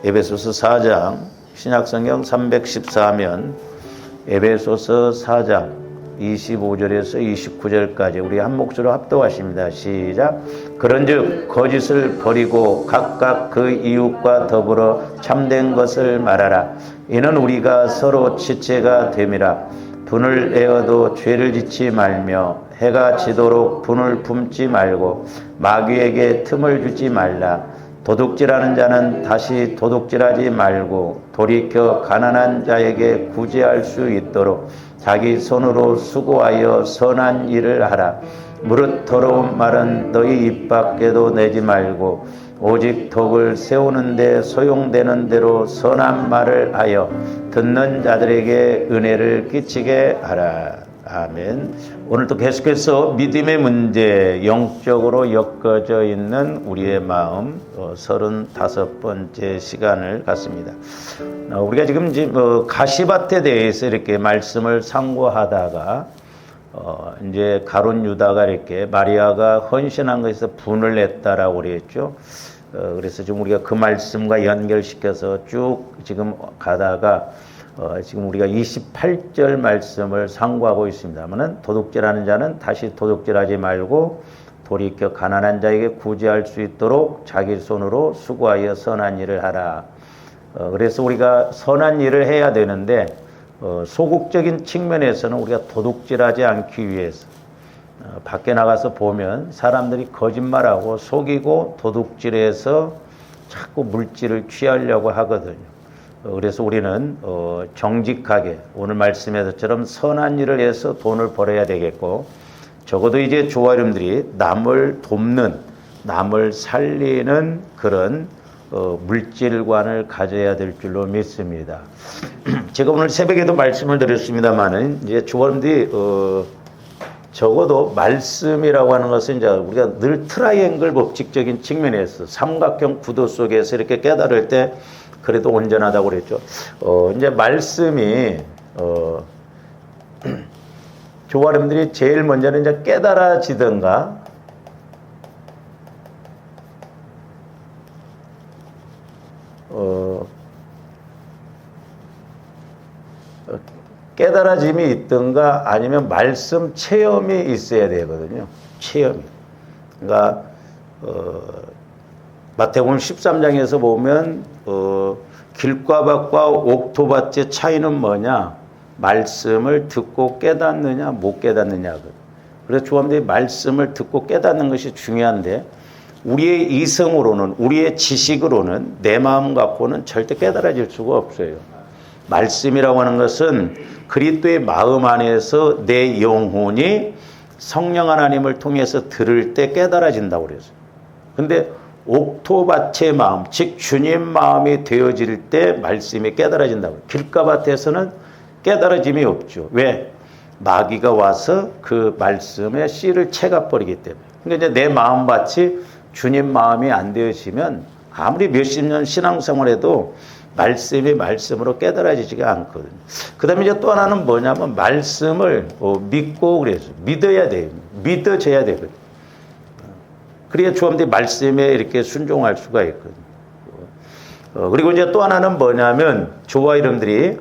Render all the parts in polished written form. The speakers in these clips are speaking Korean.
에베소서 4장 신약성경 314면 에베소서 4장 25절에서 29절까지 우리 한 목소리로 합독하십니다. 시작. 그런즉 거짓을 버리고 각각 그 이웃과 더불어 참된 것을 말하라. 이는 우리가 서로 지체가 됨이라. 분을 내어도 죄를 짓지 말며 해가 지도록 분을 품지 말고 마귀에게 틈을 주지 말라. 도둑질하는 자는 다시 도둑질하지 말고 돌이켜 가난한 자에게 구제할 수 있도록 자기 손으로 수고하여 선한 일을 하라. 무릇 더러운 말은 너희 입 밖에도 내지 말고 오직 덕을 세우는데 소용되는 대로 선한 말을 하여 듣는 자들에게 은혜를 끼치게 하라. 아멘. 오늘도 계속해서 믿음의 문제, 영적으로 엮어져 있는 우리의 마음 35번째 시간을 갖습니다. 우리가 지금 가시밭에 대해서 이렇게 말씀을 상고하다가 이제 가룟 유다가 이렇게 마리아가 헌신한 것에서 분을 냈다라고 그랬죠. 그래서 지금 우리가 그 말씀과 연결시켜서 쭉 지금 가다가 지금 우리가 28절 말씀을 상고하고 있습니다만은 도둑질하는 자는 다시 도둑질하지 말고 돌이켜 가난한 자에게 구제할 수 있도록 자기 손으로 수고하여 선한 일을 하라. 그래서 우리가 선한 일을 해야 되는데 소극적인 측면에서는 우리가 도둑질하지 않기 위해서 밖에 나가서 보면 사람들이 거짓말하고 속이고 도둑질해서 자꾸 물질을 취하려고 하거든요. 그래서 우리는 정직하게 오늘 말씀에서처럼 선한 일을 해서 돈을 벌어야 되겠고, 적어도 이제 조아름들이 남을 돕는, 남을 살리는 그런 물질관을 가져야 될 줄로 믿습니다. 제가 오늘 새벽에도 말씀을 드렸습니다만은 이제 조아름들이 적어도 말씀이라고 하는 것은 이제 우리가 늘 트라이앵글 법칙적인 측면에서 삼각형 구도 속에서 이렇게 깨달을 때 그래도 온전하다고 그랬죠. 이제 말씀이 조아름들이 제일 먼저는 이제 깨달아지든가 깨달아짐이 있든가 아니면 말씀 체험이 있어야 되거든요. 체험이. 그러니까 마태복음 13장에서 보면 길과 밭과 옥토밭의 차이는 뭐냐? 말씀을 듣고 깨닫느냐 못 깨닫느냐. 그래서 조아름들이 말씀을 듣고 깨닫는 것이 중요한데 우리의 이성으로는, 우리의 지식으로는 내 마음 갖고는 절대 깨달아질 수가 없어요. 말씀이라고 하는 것은 그리스도의 마음 안에서 내 영혼이 성령 하나님을 통해서 들을 때 깨달아진다고 그랬어요. 근데 옥토밭의 마음, 즉 주님 마음이 되어질 때 말씀이 깨달아진다고. 길가밭에서는 깨달아짐이 없죠. 왜? 마귀가 와서 그 말씀의 씨를 채가버리기 때문에. 그러니까 이제 내 마음밭이 주님 마음이 안 되어지면 아무리 몇십 년 신앙생활해도 말씀이 말씀으로 깨달아지지가 않거든요. 그 다음에 이제 또 하나는 뭐냐면 말씀을 믿고 그래서 믿어야 돼요. 믿어져야 되거든요. 그래야 조아름들이 말씀에 이렇게 순종할 수가 있거든요. 그리고 이제 또 하나는 뭐냐면 저와 여러분들이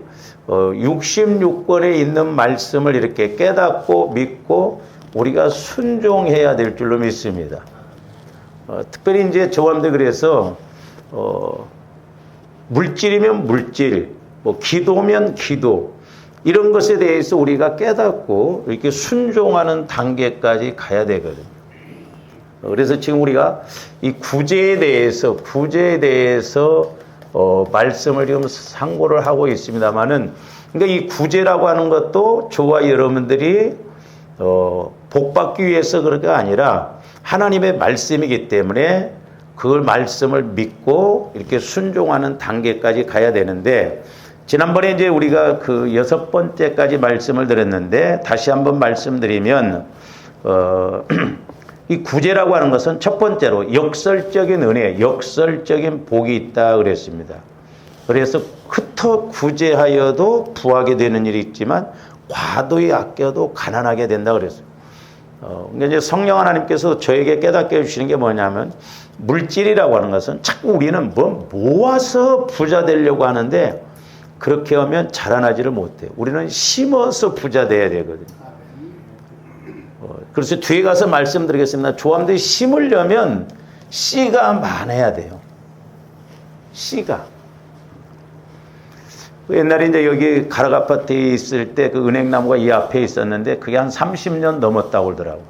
66권에 있는 말씀을 이렇게 깨닫고 믿고 우리가 순종해야 될 줄로 믿습니다. 특별히 이제 저와 여러분들 그래서 물질이면 물질, 기도면 기도, 이런 것에 대해서 우리가 깨닫고 이렇게 순종하는 단계까지 가야 되거든요. 그래서 지금 우리가 이 구제에 대해서 말씀을 지금 상고를 하고 있습니다만은, 그러니까 이 구제라고 하는 것도 저와 여러분들이 복받기 위해서 그런 게 아니라 하나님의 말씀이기 때문에 그걸 말씀을 믿고 이렇게 순종하는 단계까지 가야 되는데, 지난번에 이제 우리가 그 6번째까지 말씀을 드렸는데 다시 한번 말씀드리면 이 구제라고 하는 것은 첫 번째로 역설적인 은혜, 역설적인 복이 있다 그랬습니다. 그래서 흩어 구제하여도 부하게 되는 일이 있지만 과도히 아껴도 가난하게 된다 그랬어요. 그러니까 이제 성령 하나님께서 저에게 깨닫게 해주시는 게 뭐냐면, 물질이라고 하는 것은 자꾸 우리는 모아서 부자 되려고 하는데, 그렇게 하면 자라나지를 못해요. 우리는 심어서 부자 돼야 되거든요. 그래서 뒤에 가서 말씀드리겠습니다. 조함들이 심으려면 씨가 많아야 돼요. 씨가. 옛날에 이제 여기 가락 아파트에 있을 때 그 은행나무가 이 앞에 있었는데 그게 한 30년 넘었다고 그러더라고.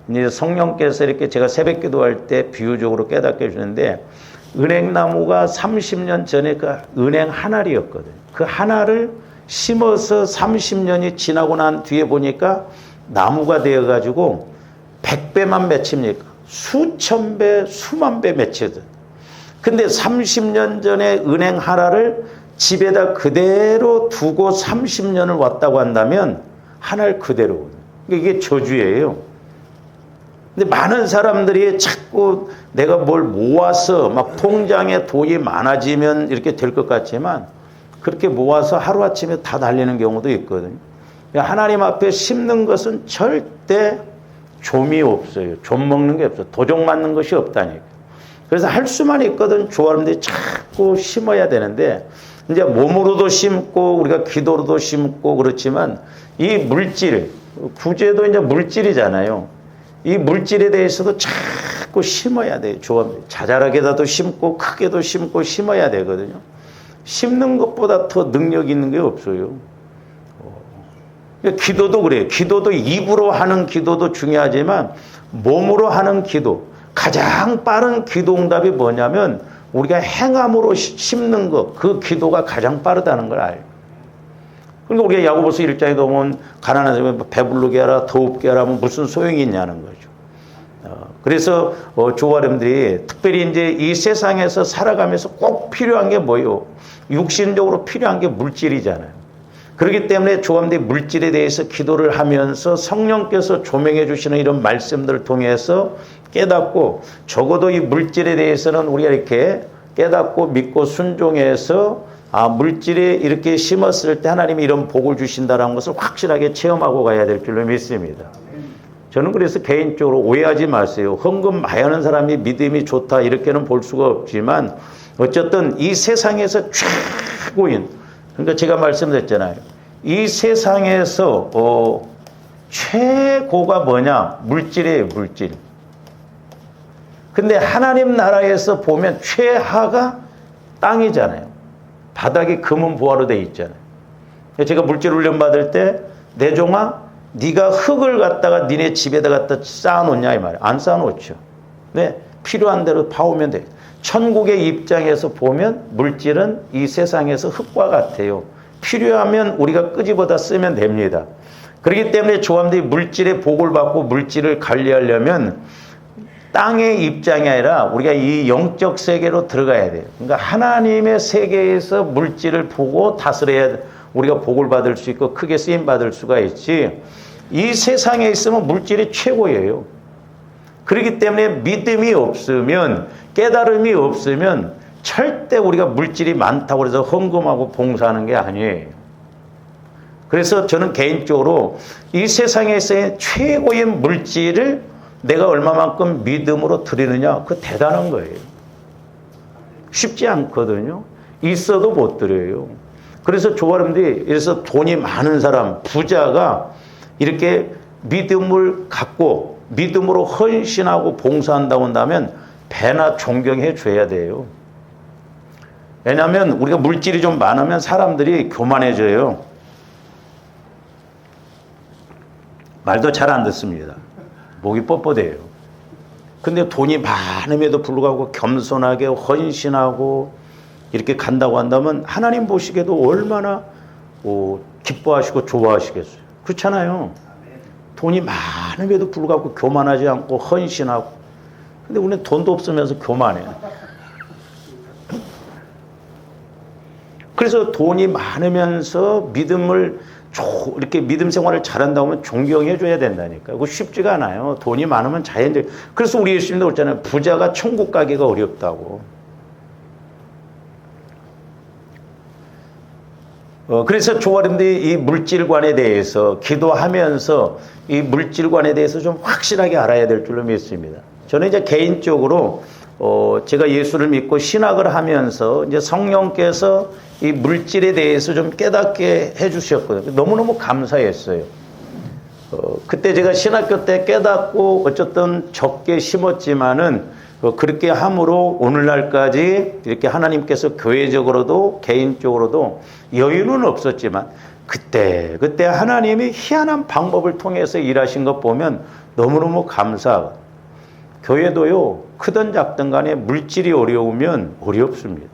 이제 성령께서 이렇게 제가 새벽 기도할 때 비유적으로 깨닫게 해주는데, 은행나무가 30년 전에 그 은행 한 알이었거든요. 그 한 알을 심어서 30년이 지나고 난 뒤에 보니까 나무가 되어가지고 100배만 맺힙니까? 수천 배, 수만 배 맺혀져. 근데 30년 전에 은행 한 알을 집에다 그대로 두고 30년을 왔다고 한다면 한 알 그대로. 이게 저주예요. 근데 많은 사람들이 자꾸 내가 뭘 모아서 막 통장에 돈이 많아지면 이렇게 될 것 같지만, 그렇게 모아서 하루아침에 다 날리는 경우도 있거든요. 하나님 앞에 심는 것은 절대 좀이 없어요. 좀 먹는 게 없어요. 도적 맞는 것이 없다니까. 그래서 할 수만 있거든. 조아름들이 자꾸 심어야 되는데, 이제 몸으로도 심고 우리가 기도로도 심고 그렇지만, 이 물질, 구제도 이제 물질이잖아요. 이 물질에 대해서도 자꾸 심어야 돼요. 자잘하게라도 심고 크게도 심고 심어야 되거든요. 심는 것보다 더 능력 있는 게 없어요. 기도도 그래요. 기도도 입으로 하는 기도도 중요하지만 몸으로 하는 기도, 가장 빠른 기도 응답이 뭐냐면 우리가 행함으로 심는 것, 그 기도가 가장 빠르다는 걸 알고. 그러니까 우리가 야고보서 1장에 보면 가난한 사람을 배부르게 하라, 더웁게 하라면 무슨 소용이 있냐는 거죠. 그래서 조아름들이 특별히 이제 이 세상에서 살아가면서 꼭 필요한 게 뭐예요? 육신적으로 필요한 게 물질이잖아요. 그렇기 때문에 조아름들이 물질에 대해서 기도를 하면서 성령께서 조명해 주시는 이런 말씀들을 통해서 깨닫고, 적어도 이 물질에 대해서는 우리가 이렇게 깨닫고 믿고 순종해서 물질에 이렇게 심었을 때 하나님이 이런 복을 주신다는 것을 확실하게 체험하고 가야 될 줄로 믿습니다. 저는 그래서 개인적으로 오해하지 마세요. 헌금 많이 하는 사람이 믿음이 좋다 이렇게는 볼 수가 없지만, 어쨌든 이 세상에서 최고인, 그러니까 제가 말씀드렸잖아요. 이 세상에서 최고가 뭐냐? 물질이에요, 물질. 근데 하나님 나라에서 보면 최하가 땅이잖아요. 바닥이 금은 보화로 돼 있잖아요. 제가 물질 훈련 받을 때, 내 종아, 네가 흙을 갖다가 니네 집에다 갖다 쌓아놓냐 이 말이에요. 안 쌓아놓죠. 네, 필요한 대로 파오면 돼요. 천국의 입장에서 보면 물질은 이 세상에서 흙과 같아요. 필요하면 우리가 끄집어다 쓰면 됩니다. 그렇기 때문에 조함들이 물질의 복을 받고 물질을 관리하려면 땅의 입장이 아니라 우리가 이 영적 세계로 들어가야 돼요. 그러니까 하나님의 세계에서 물질을 보고 다스려야 우리가 복을 받을 수 있고 크게 쓰임 받을 수가 있지, 이 세상에 있으면 물질이 최고예요. 그렇기 때문에 믿음이 없으면, 깨달음이 없으면 절대 우리가 물질이 많다고 해서 헌금하고 봉사하는 게 아니에요. 그래서 저는 개인적으로 이 세상에서의 최고의 물질을 내가 얼마만큼 믿음으로 드리느냐, 그거 대단한 거예요. 쉽지 않거든요. 있어도 못 드려요. 그래서 조아름들이, 그래서 돈이 많은 사람, 부자가 이렇게 믿음을 갖고 믿음으로 헌신하고 봉사한다고 한다면 배나 존경해 줘야 돼요. 왜냐하면 우리가 물질이 좀 많으면 사람들이 교만해져요. 말도 잘 안 듣습니다. 목이 뻣뻣해요. 근데 돈이 많음에도 불구하고 겸손하게 헌신하고 이렇게 간다고 한다면 하나님 보시기에도 얼마나 기뻐하시고 좋아하시겠어요. 그렇잖아요. 돈이 많음에도 불구하고 교만하지 않고 헌신하고. 근데 우리는 돈도 없으면서 교만해요. 그래서 돈이 많으면서 믿음을 이렇게 믿음 생활을 잘한다고 하면 존경해 줘야 된다니까. 그거 쉽지가 않아요. 돈이 많으면 자연적. 그래서 우리 예수님도 그랬잖아요. 부자가 천국 가기가 어렵다고. 그래서 조아린들이 이 물질관에 대해서 기도하면서 이 물질관에 대해서 좀 확실하게 알아야 될 줄로 믿습니다. 저는 이제 개인적으로 제가 예수를 믿고 신학을 하면서 이제 성령께서 이 물질에 대해서 좀 깨닫게 해주셨거든요. 너무너무 감사했어요. 그때 제가 신학교 때 깨닫고 어쨌든 적게 심었지만은 그렇게 함으로 오늘날까지 이렇게 하나님께서 교회적으로도 개인적으로도 여유는 없었지만 그때 하나님이 희한한 방법을 통해서 일하신 것 보면 너무너무 감사하고, 교회도요 크든 작든 간에 물질이 어려우면 어렵습니다.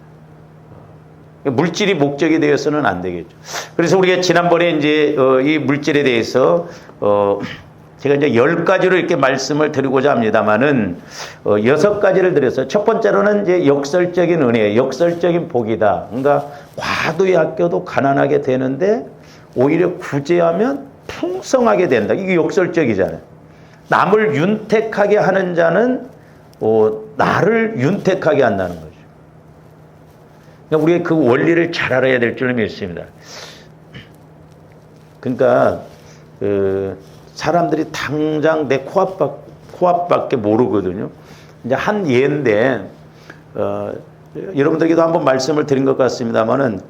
물질이 목적이 되어서는 안 되겠죠. 그래서 우리가 지난번에 이제 이 물질에 대해서 제가 이제 10가지로 이렇게 말씀을 드리고자 합니다만은 6가지를 드렸어요. 첫 번째로는 이제 역설적인 은혜, 역설적인 복이다. 그러니까 과도히 아껴도 가난하게 되는데 오히려 구제하면 풍성하게 된다. 이게 역설적이잖아요. 남을 윤택하게 하는 자는 나를 윤택하게 한다는 거죠. 그러니까 우리가 그 원리를 잘 알아야 될 줄 믿습니다. 그러니까 사람들이 당장 내 코앞밖에 모르거든요. 이제 한 예인데 여러분들에게도 한번 말씀을 드린 것 같습니다만은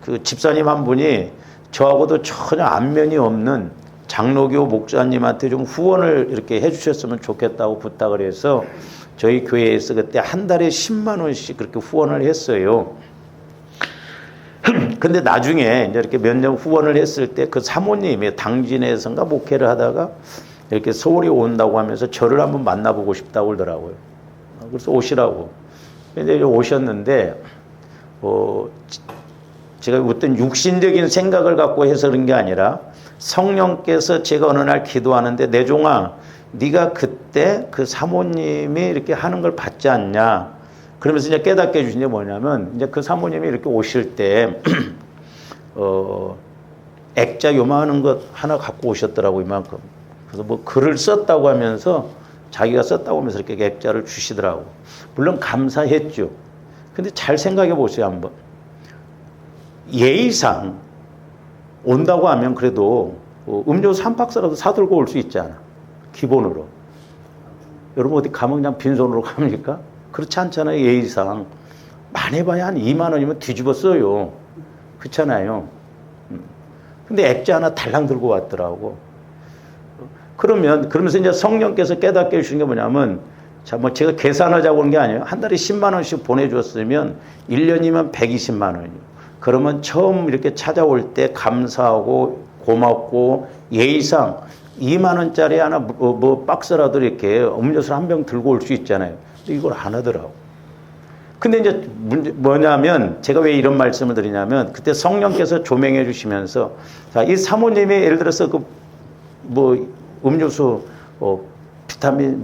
그 집사님 한 분이 저하고도 전혀 안면이 없는 장로교 목사님한테 좀 후원을 이렇게 해주셨으면 좋겠다고 부탁을 해서 저희 교회에서 그때 한 달에 10만 원씩 그렇게 후원을 했어요. 근데 나중에 이제 이렇게 몇 년 후원을 했을 때 그 사모님이 당진에선가 목회를 하다가 이렇게 서울에 온다고 하면서 저를 한번 만나보고 싶다고 그러더라고요. 그래서 오시라고. 근데 오셨는데 제가 어떤 육신적인 생각을 갖고 해서 그런 게 아니라 성령께서 제가 어느 날 기도하는데, 내종아 네가 그때 그 사모님이 이렇게 하는 걸 봤지 않냐. 그러면서 이제 깨닫게 해주신 게 뭐냐면, 이제 그 사모님이 이렇게 오실 때, 액자 요만한 것 하나 갖고 오셨더라고, 이만큼. 그래서 뭐 글을 썼다고 하면서, 자기가 썼다고 하면서 이렇게 액자를 주시더라고. 물론 감사했죠. 근데 잘 생각해 보세요, 한번. 예의상 온다고 하면 그래도 음료수 한 박스라도 사들고 올 수 있잖아. 기본으로. 여러분 어디 가면 그냥 빈손으로 갑니까? 그렇지 않잖아요. 예의상. 많이 봐야 한 2만 원이면 뒤집어 써요. 그렇잖아요. 근데 액자 하나 달랑 들고 왔더라고. 그러면서 이제 성령께서 깨닫게 해주신 게 뭐냐면, 자, 뭐 제가 계산하자고 하는 게 아니에요. 한 달에 10만 원씩 보내줬으면 1년이면 120만 원이에요. 그러면 처음 이렇게 찾아올 때 감사하고 고맙고 예의상 2만 원짜리 하나 뭐 박스라도 이렇게 음료수를 한 병 들고 올 수 있잖아요. 근데 이걸 안 하더라고. 근데 이제 문제 뭐냐면, 제가 왜 이런 말씀을 드리냐면, 그때 성령께서 조명해 주시면서, 자, 이 사모님이 예를 들어서 뭐 음료수 비타민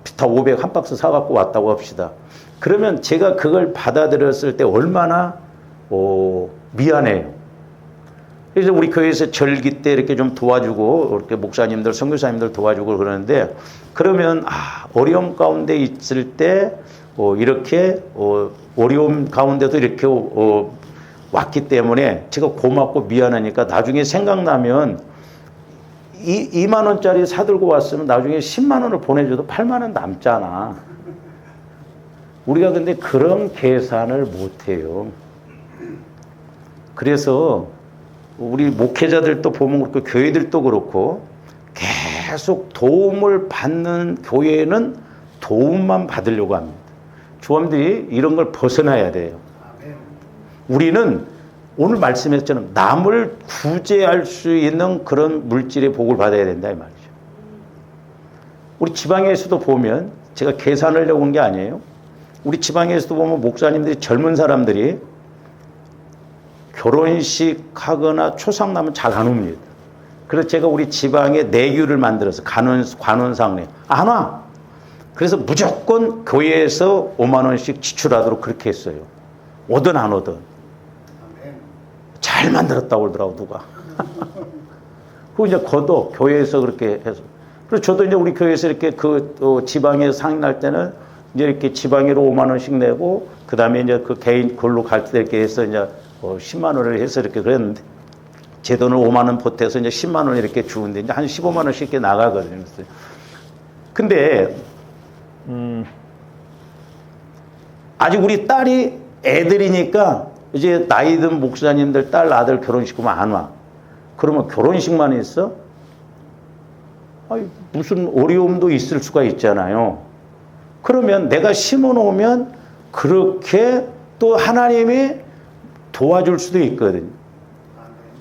비타 500 한 박스 사갖고 왔다고 합시다. 그러면 제가 그걸 받아들였을 때 얼마나 미안해요. 그래서 우리 교회에서 절기 때 이렇게 좀 도와주고, 이렇게 목사님들, 선교사님들 도와주고 그러는데, 그러면 어려움 가운데 있을 때 이렇게 어려움 가운데도 이렇게 왔기 때문에 제가 고맙고 미안하니까 나중에 생각나면 2만 원짜리 사들고 왔으면 나중에 10만 원을 보내줘도 8만 원 남잖아. 우리가 근데 그런 계산을 못해요. 그래서 우리 목회자들도 보면 그렇고 교회들도 그렇고 계속 도움을 받는 교회는 도움만 받으려고 합니다. 조합들이 이런 걸 벗어나야 돼요. 우리는 오늘 말씀했처럼 남을 구제할 수 있는 그런 물질의 복을 받아야 된다 이 말이죠. 우리 지방에서도 보면, 제가 계산하려고 온 게 아니에요. 우리 지방에서도 보면 목사님들이, 젊은 사람들이 결혼식 하거나 초상 나면 잘 안 옵니다. 그래서 제가 우리 지방에 내규를 만들어서 관원상례 안 와. 그래서 무조건 교회에서 5만 원씩 지출하도록 그렇게 했어요. 오든 안 오든. 잘 만들었다고 그러더라고 누가. 그리고 이제 거도 교회에서 그렇게 해서. 그래서 저도 이제 우리 교회에서 이렇게 지방에 상이 날 때는 이제 이렇게 지방으로 5만 원씩 내고, 그 다음에 이제 그 개인 걸로 갈 때 이렇게 해서 이제 10만 원을 해서 이렇게 그랬는데 제 돈을 5만 원 보태서 이제 10만 원 이렇게 주는데 이제 한 15만 원씩 이렇게 나가거든요. 근데 아직 우리 딸이 애들이니까 이제 나이 든 목사님들 딸 아들 결혼식하면 안 와. 그러면 결혼식만 있어? 아니, 무슨 어려움도 있을 수가 있잖아요. 그러면 내가 심어 놓으면 그렇게 또 하나님이 도와줄 수도 있거든요.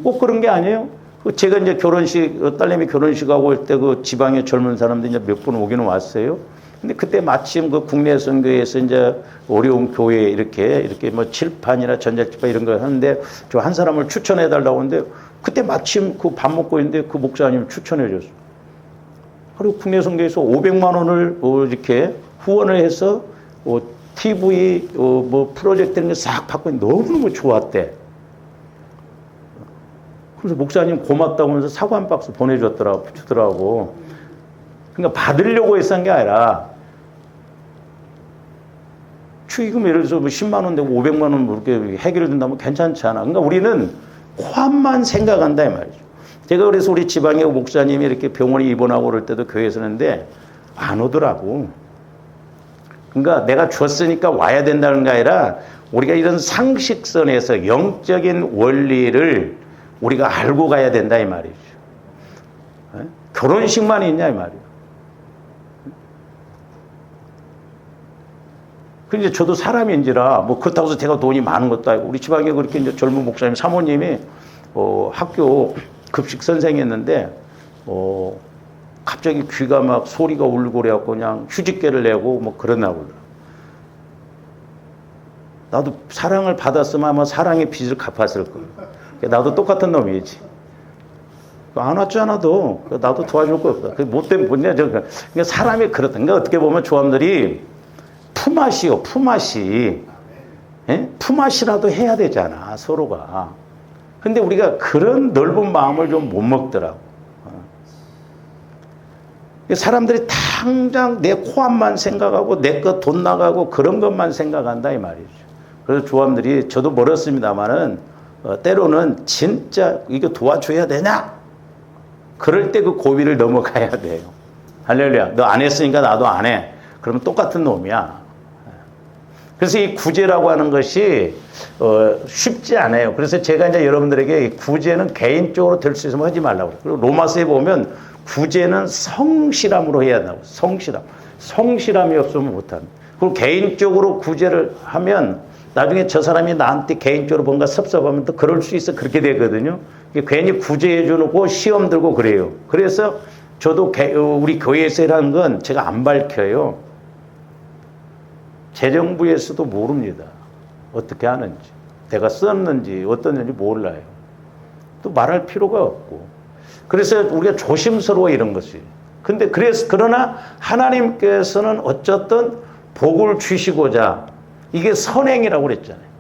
꼭 그런 게 아니에요. 제가 이제 결혼식, 딸내미 결혼식하고 올 때 그 지방에 젊은 사람들 이제 몇 분 오기는 왔어요. 근데 그때 마침 그 국내 선교에서 이제 어려운 교회 이렇게 뭐 칠판이나 전자칠판 이런 걸 하는데 저 한 사람을 추천해 달라고 하는데 그때 마침 그 밥 먹고 있는데 그 목사님 추천해 줬어요. 그리고 국내 선교에서 500만 원을 이렇게 후원을 해서 TV 뭐 프로젝트 이런 거 싹 받고 너무너무 좋았대. 그래서 목사님 고맙다고 하면서 사과 한 박스 주더라고. 그러니까 받으려고 해서 한 게 아니라 축의금 예를 들어서 뭐 10만 원 되고 500만 원 뭐 이렇게 해결된다면 괜찮잖아. 그러니까 우리는 코앞만 생각한다 이 말이죠. 제가 그래서 우리 지방에 목사님이 이렇게 병원에 입원하고 그럴 때도 교회에서 하는데 안 오더라고. 그러니까 내가 줬으니까 와야 된다는 게 아니라 우리가 이런 상식선에서 영적인 원리를 우리가 알고 가야 된다 이 말이죠. 결혼식만 있냐 이 말이에요. 근데 저도 사람인지라 뭐 그렇다고 해서 제가 돈이 많은 것도 아니고 우리 지방에 그렇게 이제 젊은 목사님 사모님이 학교 급식 선생했는데 갑자기 귀가 막 소리가 울고 그래갖고 그냥 휴직계를 내고 뭐 그러나 보더라. 나도 사랑을 받았으면 아마 사랑의 빚을 갚았을 거야. 나도 똑같은 놈이지. 안 왔잖아, 도. 나도 도와줄 거 없다. 그게 뭐 때문에 뭐냐, 그러니까 사람이 그렇다. 그러니까 어떻게 보면 조함들이 품앗이요, 품앗이. 예? 품앗이라도 해야 되잖아, 서로가. 근데 우리가 그런 넓은 마음을 좀 못 먹더라고. 사람들이 당장 내 코앞만 생각하고 내 것 돈 나가고 그런 것만 생각한다, 이 말이죠. 그래서 조함들이 저도 멀었습니다만은 때로는 진짜 이거 도와줘야 되냐? 그럴 때 그 고비를 넘어가야 돼요. 할렐루야. 너 안 했으니까 나도 안 해. 그러면 똑같은 놈이야. 그래서 이 구제라고 하는 것이 쉽지 않아요. 그래서 제가 이제 여러분들에게 구제는 개인적으로 될 수 있으면 하지 말라고. 그리고 로마서에 보면 구제는 성실함으로 해야 한다고. 성실함. 성실함이 없으면 못합니다. 그리고 개인적으로 구제를 하면 나중에 저 사람이 나한테 개인적으로 뭔가 섭섭하면 또 그럴 수 있어. 그렇게 되거든요. 괜히 구제해 주고 시험 들고 그래요. 그래서 저도 우리 교회에서 일하는 건 제가 안 밝혀요. 재정부에서도 모릅니다. 어떻게 하는지. 내가 썼는지 어떻는지 몰라요. 또 말할 필요가 없고. 그래서 우리가 조심스러워 이런 것이. 근데 그러나 하나님께서는 어쨌든 복을 주시고자 이게 선행이라고 그랬잖아요.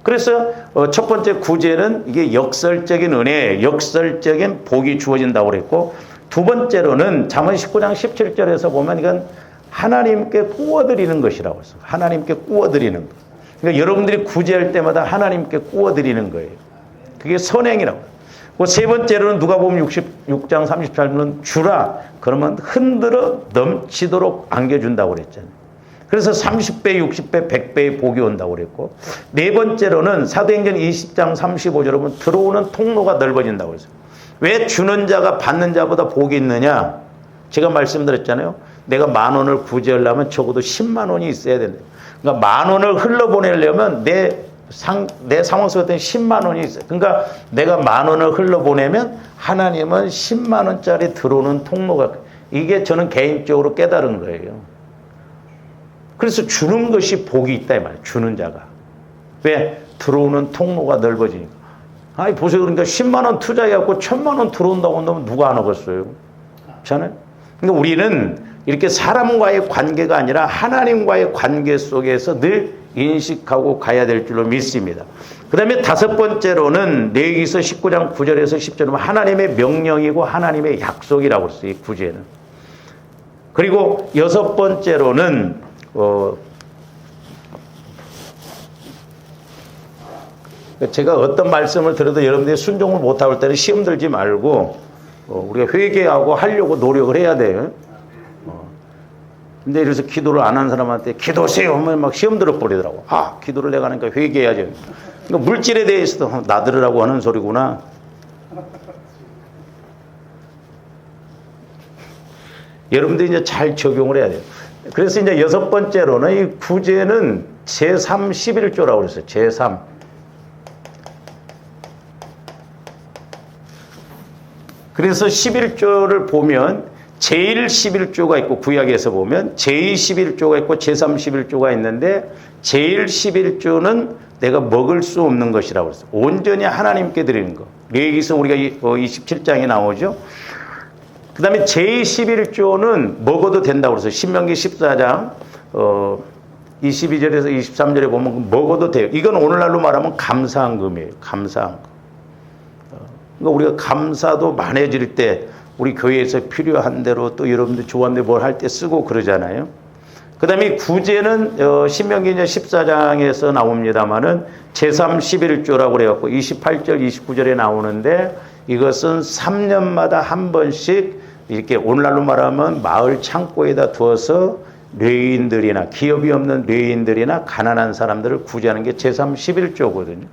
그래서 첫 번째 구제는 이게 역설적인 은혜, 역설적인 복이 주어진다고 그랬고 두 번째로는 잠언 19장 17절에서 보면 이건 하나님께 꾸어드리는 것이라고 했어요. 하나님께 꾸어드리는 것. 그러니까 여러분들이 구제할 때마다 하나님께 꾸어드리는 거예요. 그게 선행이라고. 세 번째로는 누가복음 66장 34절은 주라. 그러면 흔들어 넘치도록 안겨준다고 그랬잖아요. 그래서 30배, 60배, 100배의 복이 온다고 그랬고 네 번째로는 사도행전 20장 35절에 보면 들어오는 통로가 넓어진다고 그랬어요. 왜 주는 자가 받는 자보다 복이 있느냐? 제가 말씀드렸잖아요. 내가 10,000원을 구제하려면 적어도 10만 원이 있어야 된다. 그러니까 10,000원을 흘러보내려면 내 상황 속에 10만 원이 있어요. 그러니까 내가 10,000원을 흘러보내면 하나님은 10만 원짜리 들어오는 통로가 이게 저는 개인적으로 깨달은 거예요. 그래서 주는 것이 복이 있다 이 말이에요. 주는 자가. 왜? 들어오는 통로가 넓어지니까. 아니 보세요. 그러니까 10만 원 투자해갖고 1,000만 원 들어온다고 한다면 누가 안 하겠어요? 그렇잖아요? 그러니까 우리는 이렇게 사람과의 관계가 아니라 하나님과의 관계 속에서 늘 인식하고 가야 될 줄로 믿습니다. 그 다음에 다섯 번째로는 레위기서 19장 9절에서 10절은 하나님의 명령이고 하나님의 약속이라고 했어요. 이 구제는. 그리고 여섯 번째로는 제가 어떤 말씀을 들어도 여러분들이 순종을 못할 때는 시험 들지 말고 우리가 회개하고 하려고 노력을 해야 돼요. 근데 이래서 기도를 안 하는 사람한테 기도하세요 하면 막 시험 들어버리더라고. 아, 기도를 내가 하니까 회개해야죠. 그러니까 물질에 대해서도 나들으라고 하는 소리구나. 여러분들이 이제 잘 적용을 해야 돼요. 그래서 이제 여섯 번째로는 이 구제는 제3 11조라고 그랬어요. 제3. 그래서 11조를 보면 제1 11조가 있고 구약에서 보면 제2 11조가 있고 제3 11조가 있는데 제1 11조는 내가 먹을 수 없는 것이라고 그랬어요. 온전히 하나님께 드리는 거. 레위기서 우리가 27장에 나오죠. 그 다음에 제2 11조는 먹어도 된다고 그랬어요. 신명기 14장 22절에서 23절에 보면 먹어도 돼요. 이건 오늘날로 말하면 감사한금이에요. 감사한금. 그러니까 우리가 감사도 많아질 때 우리 교회에서 필요한 대로 또 여러분들 좋아하는데 뭘 할 때 쓰고 그러잖아요. 그 다음에 구제는 신명기 14장에서 나옵니다만은 제3 11조라고 그래갖고 28절 29절에 나오는데 이것은 3년마다 한 번씩 이렇게 오늘날로 말하면 마을 창고에다 두어서 뇌인들이나 기업이 없는 뇌인들이나 가난한 사람들을 구제하는 게 제3 11조거든요.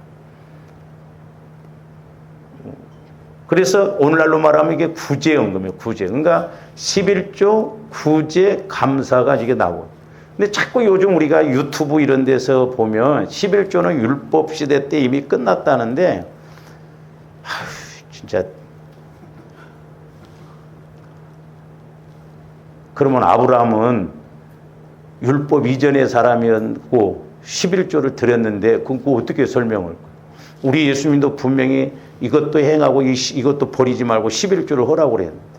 그래서 오늘날로 말하면 이게 구제연금이에요. 구제. 그러니까 11조 구제 감사가 이게 나오고. 근데 자꾸 요즘 우리가 유튜브 이런 데서 보면 11조는 율법 시대 때 이미 끝났다는데 진짜 그러면 아브라함은 율법 이전의 사람이었고 11조를 드렸는데 그거 어떻게 설명을? 우리 예수님도 분명히 이것도 행하고 이것도 버리지 말고 11조를 하라고 그랬는데.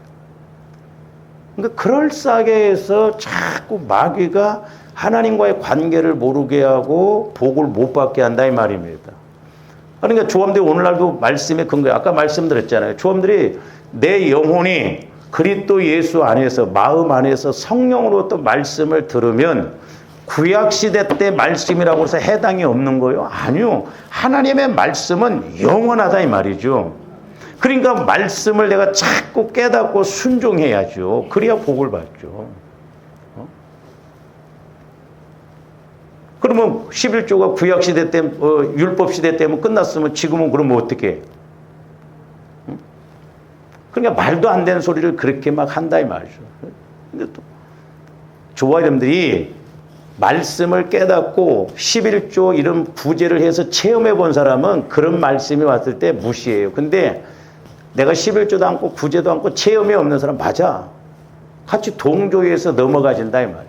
그러니까 그럴싸하게 해서 자꾸 마귀가 하나님과의 관계를 모르게 하고 복을 못 받게 한다 이 말입니다. 그러니까 조함들이 오늘날도 말씀에 근거해. 아까 말씀드렸잖아요. 조함들이 내 영혼이 그리스도 예수 안에서 마음 안에서 성령으로 또 말씀을 들으면 구약시대 때 말씀이라고 해서 해당이 없는 거예요? 아니요. 하나님의 말씀은 영원하다 이 말이죠. 그러니까 말씀을 내가 자꾸 깨닫고 순종해야죠. 그래야 복을 받죠. 그러면 11조가 구약시대 때 율법시대 때문에 끝났으면 지금은 그러면 어떻게 해요? 그러니까 말도 안 되는 소리를 그렇게 막 한다 이 말이죠. 근데 또 조화 여러분들이 말씀을 깨닫고 11조 이런 구제를 해서 체험해 본 사람은 그런 말씀이 왔을 때 무시해요. 근데 내가 11조도 않고 구제도 않고 체험이 없는 사람 맞아. 같이 동조해서 넘어가진다 이 말이죠.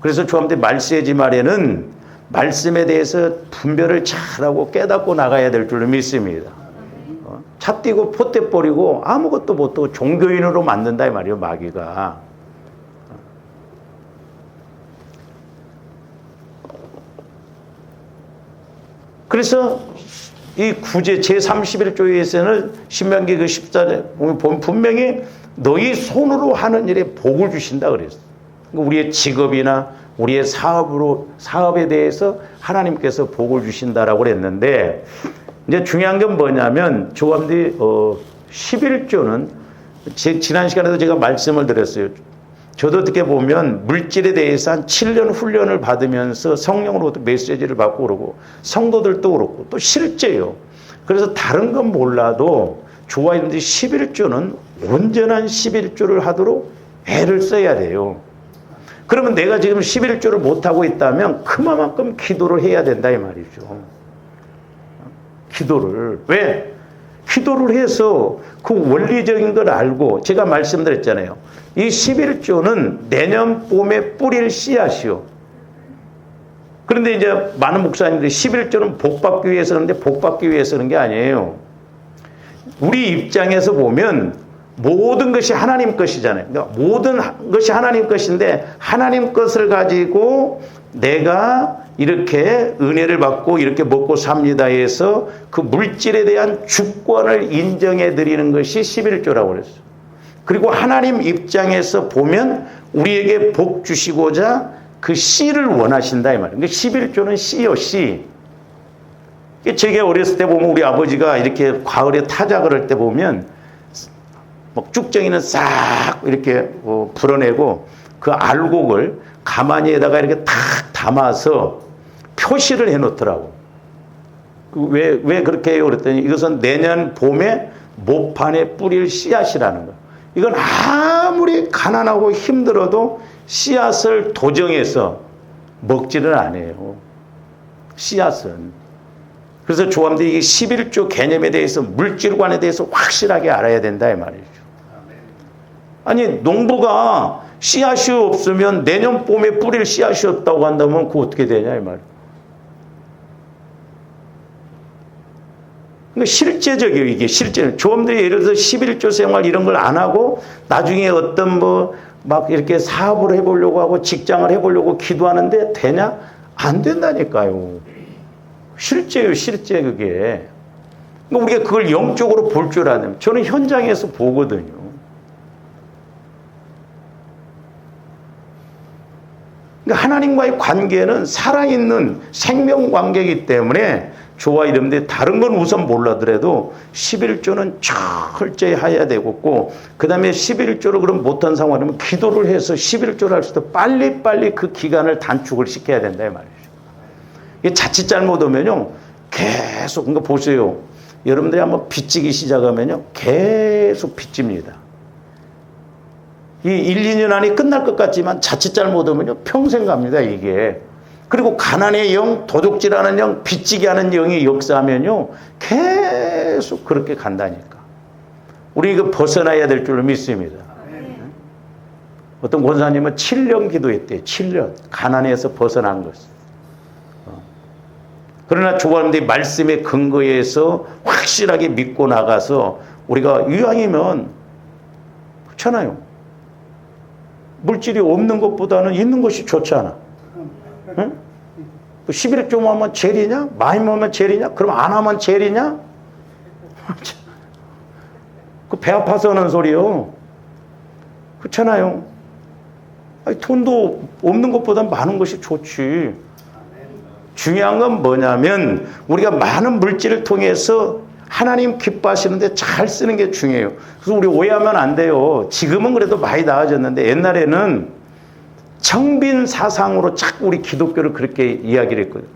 그래서 조함들 말세지 말에는 말씀에 대해서 분별을 잘하고 깨닫고 나가야 될 줄로 믿습니다. 차 띄고 포대 버리고 아무것도 못하고 종교인으로 만든다 이 말이에요, 마귀가. 그래서 이 구제 제31조에서는 신명기 그 14절 보면 분명히 너희 손으로 하는 일에 복을 주신다 그랬어요. 우리의 직업이나 우리의 사업에 대해서 하나님께서 복을 주신다라고 그랬는데 이제 중요한 건 뭐냐면 조감들이 11조는 지난 시간에도 제가 말씀을 드렸어요. 저도 어떻게 보면 물질에 대해서 한 7년 훈련을 받으면서 성령으로부터 메시지를 받고 그러고 성도들도 그렇고 또 실제요. 그래서 다른 건 몰라도 조화인들이 11조는 온전한 11조를 하도록 애를 써야 돼요. 그러면 내가 지금 11조를 못하고 있다면 그만큼 기도를 해야 된다 이 말이죠. 기도를. 왜? 기도를 해서 그 원리적인 걸 알고 제가 말씀드렸잖아요. 이 11조는 내년 봄에 뿌릴 씨앗이요. 그런데 이제 많은 목사님들이 11조는 복받기 위해서 하는데 복받기 위해서 하는 게 아니에요. 우리 입장에서 보면 모든 것이 하나님 것이잖아요. 그러니까 모든 것이 하나님 것인데 하나님 것을 가지고 내가 이렇게 은혜를 받고 이렇게 먹고 삽니다 해서 그 물질에 대한 주권을 인정해 드리는 것이 11조라고 그랬어요. 그리고 하나님 입장에서 보면 우리에게 복 주시고자 그 씨를 원하신다 이 말이에요. 그러니까 11조는 씨요, 씨. 제가 어렸을 때 보면 우리 아버지가 이렇게 가을에 타자 그럴 때 보면 막 쭉정이는 싹 이렇게 불어내고 그 알곡을 가마니에다가 이렇게 탁 담아서 표시를 해 놓더라고. 왜 그렇게 해요? 그랬더니 이것은 내년 봄에 모판에 뿌릴 씨앗이라는 거예요. 이건 아무리 가난하고 힘들어도 씨앗을 도정해서 먹지는 않아요. 씨앗은. 그래서 조합도 이게 11조 개념에 대해서 물질관에 대해서 확실하게 알아야 된다 이 말이죠. 아니 농부가 씨앗이 없으면 내년 봄에 뿌릴 씨앗이 없다고 한다면 그거 어떻게 되냐 이 말이에요. 그러니까 실제적이에요. 이게 실제. 조합들이 예를 들어서 11조 생활 이런 걸 안 하고 나중에 어떤 막 이렇게 사업을 해보려고 하고 직장을 해보려고 기도하는데 되냐? 안 된다니까요. 실제예요, 실제 그게. 그러니까 우리가 그걸 영적으로 볼 줄 아는. 저는 현장에서 보거든요. 그러니까 하나님과의 관계는 살아있는 생명 관계이기 때문에 저와 이런데 다른 건 우선 몰라더라도 11조는 철저히 해야 되겠고 그 다음에 11조를 그럼 못한 상황이면 기도를 해서 11조를 할 수도 빨리빨리 그 기간을 단축을 시켜야 된다 이 말이죠. 이게 자칫 잘못하면요 계속 그러니까 보세요. 여러분들이 한번 빚지기 시작하면요 계속 빚집니다. 이 1, 2년 안에 끝날 것 같지만 자칫 잘못하면요 평생 갑니다 이게. 그리고 가난의 영, 도둑질하는 영, 빚지게 하는 영이 역사하면요 계속 그렇게 간다니까. 우리 이거 벗어나야 될 줄로 믿습니다. 어떤 권사님은 7년 기도했대요. 7년 가난에서 벗어난 것. 그러나 조관들이 말씀의 근거에서 확실하게 믿고 나가서 우리가 이왕이면 그렇잖아요. 물질이 없는 것보다는 있는 것이 좋잖아. 응? 11조 하면 죄리냐? 많이 먹으면 죄리냐? 그럼 안 하면 죄리냐? 그 배 아파서 하는 소리요. 그렇잖아요. 아니, 돈도 없는 것보다 많은 것이 좋지. 중요한 건 뭐냐면 우리가 많은 물질을 통해서 하나님 기뻐하시는데 잘 쓰는 게 중요해요. 그래서 우리 오해하면 안 돼요. 지금은 그래도 많이 나아졌는데 옛날에는 청빈 사상으로 자꾸 우리 기독교를 그렇게 이야기를 했거든요.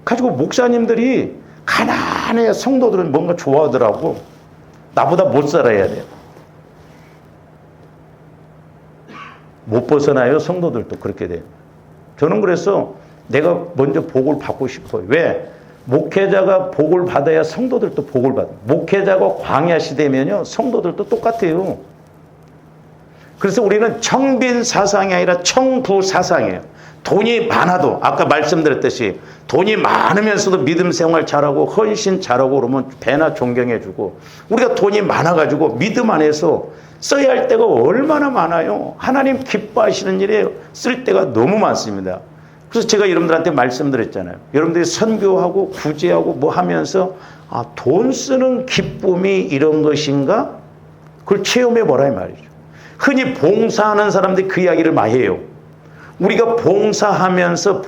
가지고 목사님들이 가난해 성도들은 뭔가 좋아하더라고. 나보다 못 살아야 돼요. 못 벗어나요. 성도들도 그렇게 돼요. 저는 그래서 내가 먼저 복을 받고 싶어요. 왜? 목회자가 복을 받아야 성도들도 복을 받아요. 목회자가 광야 시대면요 성도들도 똑같아요. 그래서 우리는 청빈 사상이 아니라 청부 사상이에요. 돈이 많아도 아까 말씀드렸듯이 돈이 많으면서도 믿음 생활 잘하고 헌신 잘하고 그러면 배나 존경해주고 우리가 돈이 많아가지고 믿음 안에서 써야 할 때가 얼마나 많아요. 하나님 기뻐하시는 일에 쓸 때가 너무 많습니다. 그래서 제가 여러분들한테 말씀드렸잖아요. 여러분들이 선교하고 구제하고 뭐 하면서 돈 쓰는 기쁨이 이런 것인가? 그걸 체험해보라 이 말이죠. 흔히 봉사하는 사람들이 그 이야기를 많이 해요. 우리가 봉사하면서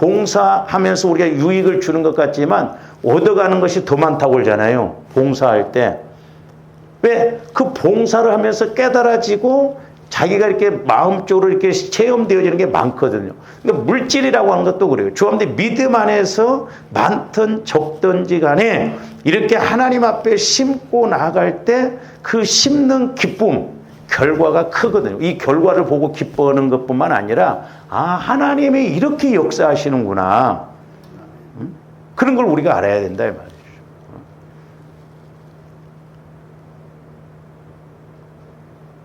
우리가 유익을 주는 것 같지만 얻어가는 것이 더 많다고 그러잖아요. 봉사할 때. 왜? 그 봉사를 하면서 깨달아지고 자기가 이렇게 마음적으로 이렇게 체험되어지는 게 많거든요. 그러니까 물질이라고 하는 것도 그래요. 주함대 믿음 안에서 많든 적든지 간에 이렇게 하나님 앞에 심고 나갈 때 그 심는 기쁨, 결과가 크거든요. 이 결과를 보고 기뻐하는 것뿐만 아니라 하나님이 이렇게 역사하시는구나. 그런 걸 우리가 알아야 된다 이 말이죠.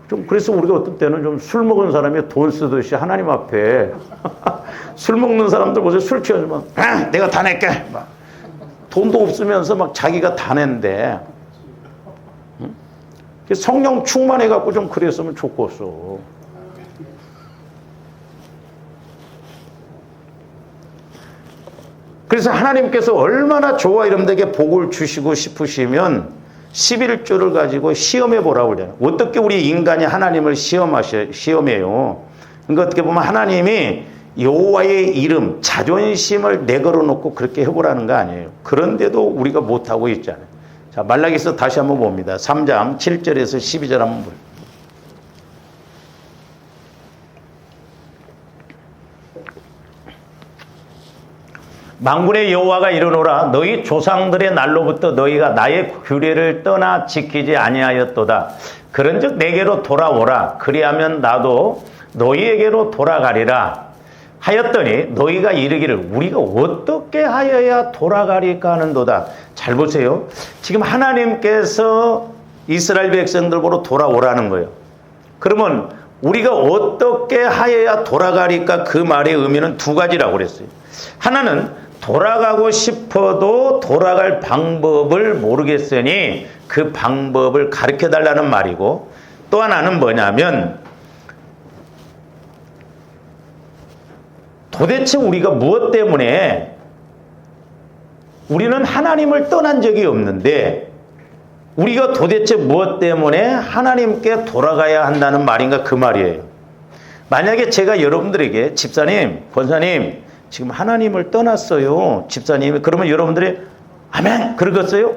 좀 그래서 우리가 어떤 때는 좀 술 먹은 사람이 돈 쓰듯이 하나님 앞에 술 먹는 사람들 보세요. 술 취하면 내가 다 낼게. 막 돈도 없으면서 막 자기가 다 낸대. 성령 충만해갖고 좀 그랬으면 좋겠어. 그래서 하나님께서 얼마나 저와 여러분들에게 복을 주시고 싶으시면 11조를 가지고 시험해 보라고 그래요. 어떻게 우리 인간이 하나님을 시험해요. 그러니까 어떻게 보면 하나님이 여호와의 이름, 자존심을 내걸어 놓고 그렇게 해보라는 거 아니에요. 그런데도 우리가 못하고 있잖아요. 자, 말라기서 다시 한번 봅니다. 3장 7절에서 12절 한번 보세요. 만군의 여호와가 이르노라. 너희 조상들의 날로부터 너희가 나의 규례를 떠나 지키지 아니하였도다. 그런즉 내게로 돌아오라. 그리하면 나도 너희에게로 돌아가리라 하였더니 너희가 이르기를 우리가 어떻게 하여야 돌아가리까 하는도다. 잘 보세요. 지금 하나님께서 이스라엘 백성들 보러 돌아오라는 거예요. 그러면 우리가 어떻게 하여야 돌아가리까, 그 말의 의미는 두 가지라고 그랬어요. 하나는 돌아가고 싶어도 돌아갈 방법을 모르겠으니 그 방법을 가르쳐 달라는 말이고, 또 하나는 뭐냐면 도대체 우리가 무엇 때문에, 우리는 하나님을 떠난 적이 없는데 우리가 도대체 무엇 때문에 하나님께 돌아가야 한다는 말인가, 그 말이에요. 만약에 제가 여러분들에게 집사님, 권사님 지금 하나님을 떠났어요, 집사님이, 그러면 여러분들이 아멘 그러겠어요?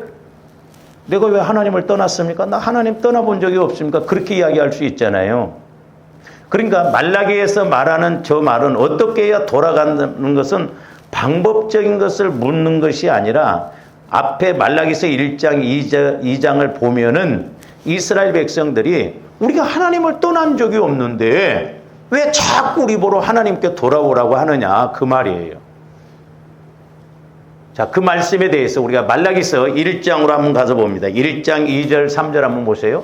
내가 왜 하나님을 떠났습니까? 나 하나님 떠나본 적이 없습니까? 그렇게 이야기할 수 있잖아요. 그러니까 말라기에서 말하는 저 말은 어떻게 해야 돌아가는 것은 방법적인 것을 묻는 것이 아니라, 앞에 말라기서 1장 2장을 보면은 이스라엘 백성들이 우리가 하나님을 떠난 적이 없는데 왜 자꾸 우리 보러 하나님께 돌아오라고 하느냐, 그 말이에요. 자, 그 말씀에 대해서 우리가 말라기서 1장으로 한번 가서 봅니다. 1장 2절 3절 한번 보세요.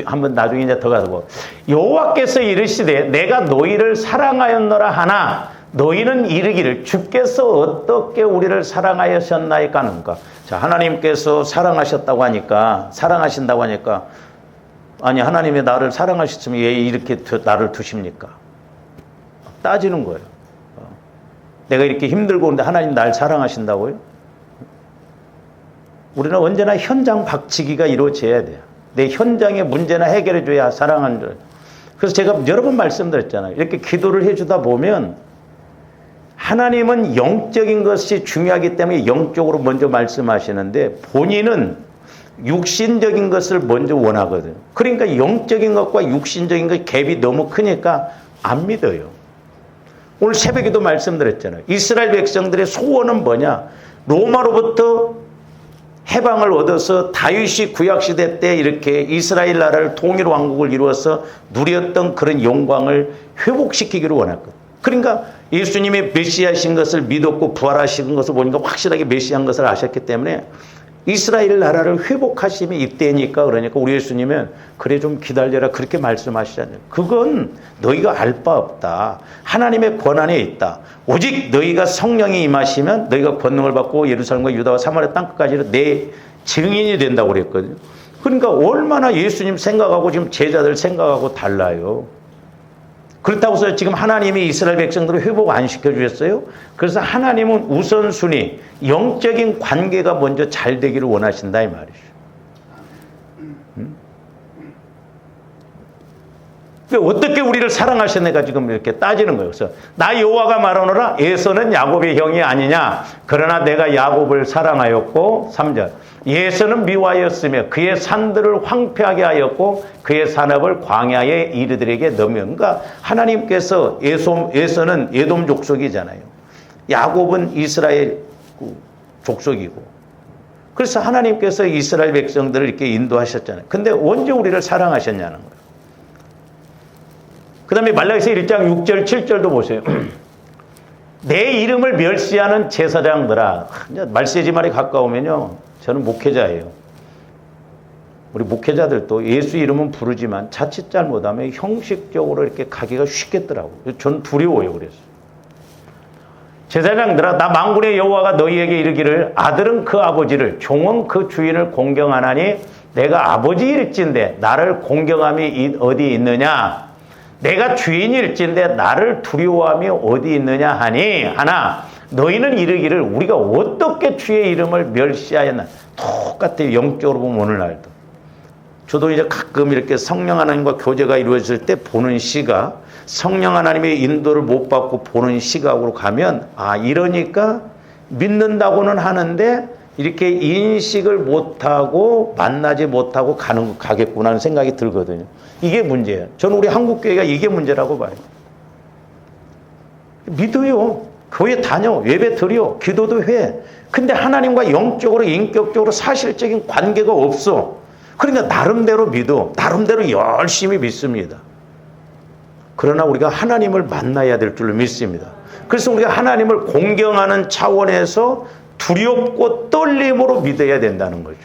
한번 나중에 이제 더 가서 보. 여호와께서 이르시되 내가 너희를 사랑하였노라 하나 너희는 이르기를 주께서 어떻게 우리를 사랑하셨나이까 하는가. 자, 하나님께서 사랑하셨다고 하니까, 사랑하신다고 하니까, 아니 하나님이 나를 사랑하셨으면 왜 이렇게 나를 두십니까? 따지는 거예요. 내가 이렇게 힘들고 그런데 하나님 날 사랑하신다고요? 우리는 언제나 현장 박치기가 이루어져야 돼요. 내 현장의 문제나 해결해 줘야 사랑하는 줄. 그래서 제가 여러 번 말씀드렸잖아요. 이렇게 기도를 해주다 보면 하나님은 영적인 것이 중요하기 때문에 영적으로 먼저 말씀하시는데 본인은 육신적인 것을 먼저 원하거든요. 그러니까 영적인 것과 육신적인 것 갭이 너무 크니까 안 믿어요. 오늘 새벽에도 말씀드렸잖아요. 이스라엘 백성들의 소원은 뭐냐? 로마로부터 해방을 얻어서 다윗이 구약시대 때 이렇게 이스라엘 나라를 통일 왕국을 이루어서 누렸던 그런 영광을 회복시키기를 원했거든요. 그러니까 예수님이 메시아신 것을 믿었고 부활하신 것을 보니까 확실하게 메시아인 것을 아셨기 때문에 이스라엘 나라를 회복하심이 이때니까, 그러니까 우리 예수님은 그래 좀 기다려라 그렇게 말씀하시잖아요. 그건 너희가 알 바 없다. 하나님의 권한에 있다. 오직 너희가 성령이 임하시면 너희가 권능을 받고 예루살렘과 유다와 사마리아 땅끝까지 내 증인이 된다고 그랬거든요. 그러니까 얼마나 예수님 생각하고 지금 제자들 생각하고 달라요. 그렇다고 해서 지금 하나님이 이스라엘 백성들을 회복 안 시켜주셨어요? 그래서 하나님은 우선순위, 영적인 관계가 먼저 잘 되기를 원하신다 이 말이죠. 어떻게 우리를 사랑하셨는가 지금 이렇게 따지는 거예요. 그래서 나 여호와가 말하노라 에서는 야곱의 형이 아니냐. 그러나 내가 야곱을 사랑하였고 3절 에서는 미워하였으며 그의 산들을 황폐하게 하였고 그의 산업을 광야의 이르들에게 넘겨. 그러니까 하나님께서 에서는 에돔 족속이잖아요. 야곱은 이스라엘 족속이고. 그래서 하나님께서 이스라엘 백성들을 이렇게 인도하셨잖아요. 근데 언제 우리를 사랑하셨냐는 거예요. 그 다음에 말라기서 1장 6절 7절도 보세요. 내 이름을 멸시하는 제사장들아. 말세지 말이 가까우면요, 저는 목회자예요. 우리 목회자들도 예수 이름은 부르지만 자칫 잘못하면 형식적으로 이렇게 가기가 쉽겠더라고요. 저는 두려워요. 그래서 제사장들아, 나 만군의 여호와가 너희에게 이르기를 아들은 그 아버지를 종은 그 주인을 공경하나니 내가 아버지일진데 나를 공경함이 어디 있느냐. 내가 주인일진데 나를 두려워함이 어디 있느냐 하니 하나 너희는 이르기를 우리가 어떻게 주의 이름을 멸시하였나. 똑같아요. 영적으로 보면 오늘날도 저도 이제 가끔 이렇게 성령 하나님과 교제가 이루어질 때 보는 시각, 성령 하나님의 인도를 못 받고 보는 시각으로 가면, 아, 이러니까 믿는다고는 하는데 이렇게 인식을 못하고 만나지 못하고 가겠구나 하는 생각이 들거든요. 이게 문제예요. 저는 우리 한국교회가 이게 문제라고 봐요. 믿어요. 교회 다녀. 예배 드려. 기도도 해. 근데 하나님과 영적으로 인격적으로 사실적인 관계가 없어. 그러니까 나름대로 믿어. 나름대로 열심히 믿습니다. 그러나 우리가 하나님을 만나야 될 줄로 믿습니다. 그래서 우리가 하나님을 공경하는 차원에서 두렵고 떨림으로 믿어야 된다는 거죠.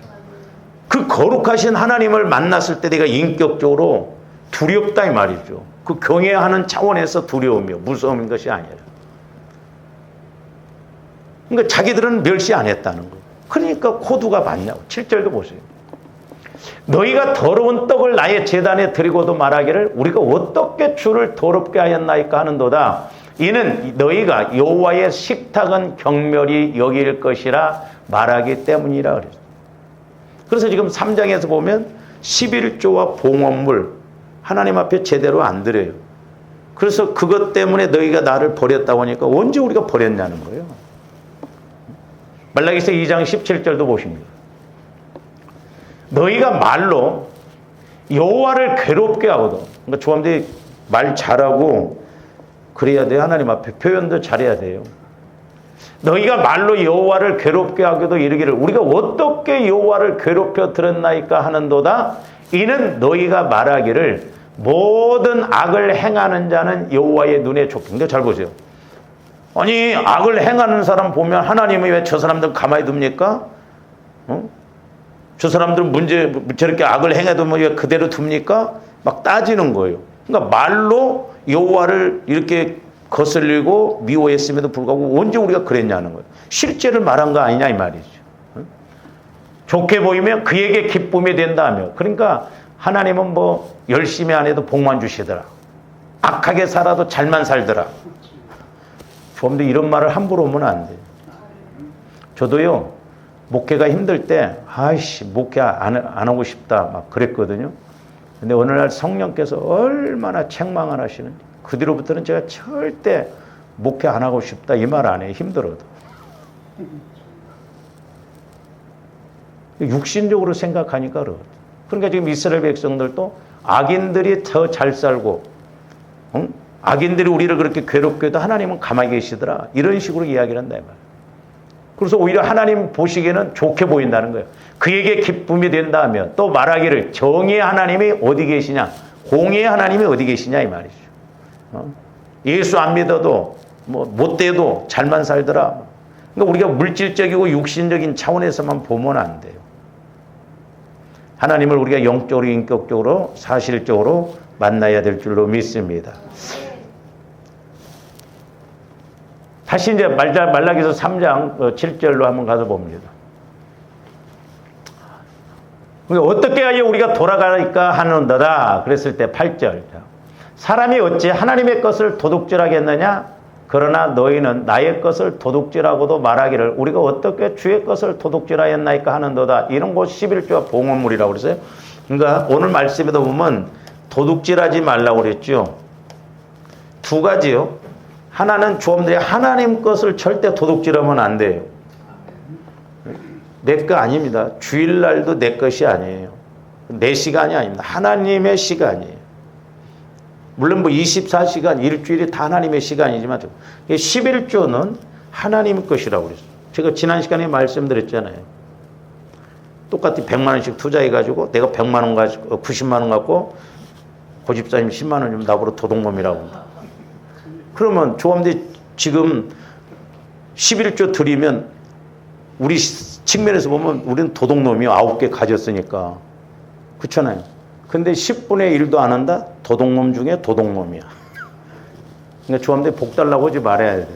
그 거룩하신 하나님을 만났을 때 내가 인격적으로 두렵다 이 말이죠. 그 경외하는 차원에서 두려움이요, 무서움인 것이 아니라. 그러니까 자기들은 멸시 안 했다는 거예요. 그러니까 코드가 맞냐고. 7절도 보세요. 너희가 더러운 떡을 나의 제단에 드리고도 말하기를 우리가 어떻게 주를 더럽게 하였나이까 하는도다. 이는 너희가 여호와의 식탁은 경멸히 여길 것이라 말하기 때문이라 그랬어요. 그래서 지금 3장에서 보면 11조와 봉헌물 하나님 앞에 제대로 안 드려요. 그래서 그것 때문에 너희가 나를 버렸다고 하니까 언제 우리가 버렸냐는 거예요. 말라기서 2장 17절도 보십니다. 너희가 말로 여호와를 괴롭게 하거든. 그러니까 조함들이 말 잘하고 그래야 돼요. 하나님 앞에 표현도 잘해야 돼요. 너희가 말로 여호와를 괴롭게 하기도 이르기를 우리가 어떻게 여호와를 괴롭혀 들었나이까 하는도다. 이는 너희가 말하기를 모든 악을 행하는 자는 여호와의 눈에 좋게. 그러니까 잘 보세요. 아니 악을 행하는 사람 보면 하나님이 왜 저 사람들 가만히 둡니까? 저 사람들은 문제 저렇게 악을 행해도 뭐 그대로 둡니까? 막 따지는 거예요. 그러니까 말로 여호와를 이렇게 거슬리고 미워했음에도 불구하고 언제 우리가 그랬냐는 거예요. 실제를 말한 거 아니냐 이 말이죠. 좋게 보이면 그에게 기쁨이 된다며. 그러니까 하나님은 뭐 열심히 안 해도 복만 주시더라. 악하게 살아도 잘만 살더라. 좀 더 이런 말을 함부로 하면 안 돼요. 저도요 목회가 힘들 때 아이씨 목회 안 하고 싶다 막 그랬거든요. 근데 어느 날 성령께서 얼마나 책망을 하시는지 그 뒤로부터는 제가 절대 목회 안 하고 싶다 이 말 안 해요. 힘들어도. 육신적으로 생각하니까 그렇죠. 그러니까 지금 이스라엘 백성들도 악인들이 더 잘 살고 악인들이 우리를 그렇게 괴롭게 해도 하나님은 가만히 계시더라. 이런 식으로 이야기를 한다 이 말이에요. 그래서 오히려 하나님 보시기에는 좋게 보인다는 거예요. 그에게 기쁨이 된다 하면 또 말하기를 정의의 하나님이 어디 계시냐, 공의의 하나님이 어디 계시냐 이 말이죠. 예수 안 믿어도 뭐 못돼도 잘만 살더라. 그러니까 우리가 물질적이고 육신적인 차원에서만 보면 안 돼요. 하나님을 우리가 영적으로 인격적으로 사실적으로 만나야 될 줄로 믿습니다. 다시 이제 말라기서 3장 7절로 한번 가서 봅니다. 어떻게 하여 우리가 돌아갈까 하는도다. 그랬을 때 8절. 사람이 어찌 하나님의 것을 도둑질하겠느냐? 그러나 너희는 나의 것을 도둑질하고도 말하기를 우리가 어떻게 주의 것을 도둑질하였나이까 하는도다. 이런 것 11조와 봉헌물이라고 그랬어요. 그러니까 오늘 말씀에도 보면 도둑질하지 말라고 그랬죠. 두 가지요. 하나는 조험들이 하나님 것을 절대 도둑질하면 안 돼요. 내 거 아닙니다. 주일날도 내 것이 아니에요. 내 시간이 아닙니다. 하나님의 시간이에요. 물론 뭐 24시간, 일주일이 다 하나님의 시간이지만 11조는 하나님 것이라고 그랬어요. 제가 지난 시간에 말씀드렸잖아요. 똑같이 100만 원씩 투자해가지고 내가 100만 원 가지고 90만 원 갖고 고집사님 10만 원 좀 나보러 도둑놈이라고 합니다. 그러면 조함대 지금 11조 드리면 우리 측면에서 보면 우리는 도둑놈이요. 9개 가졌으니까. 그렇잖아요. 근데 10분의 1도 안 한다? 도둑놈 중에 도둑놈이야. 그러니까 조함대 복 달라고 하지 말아야 돼.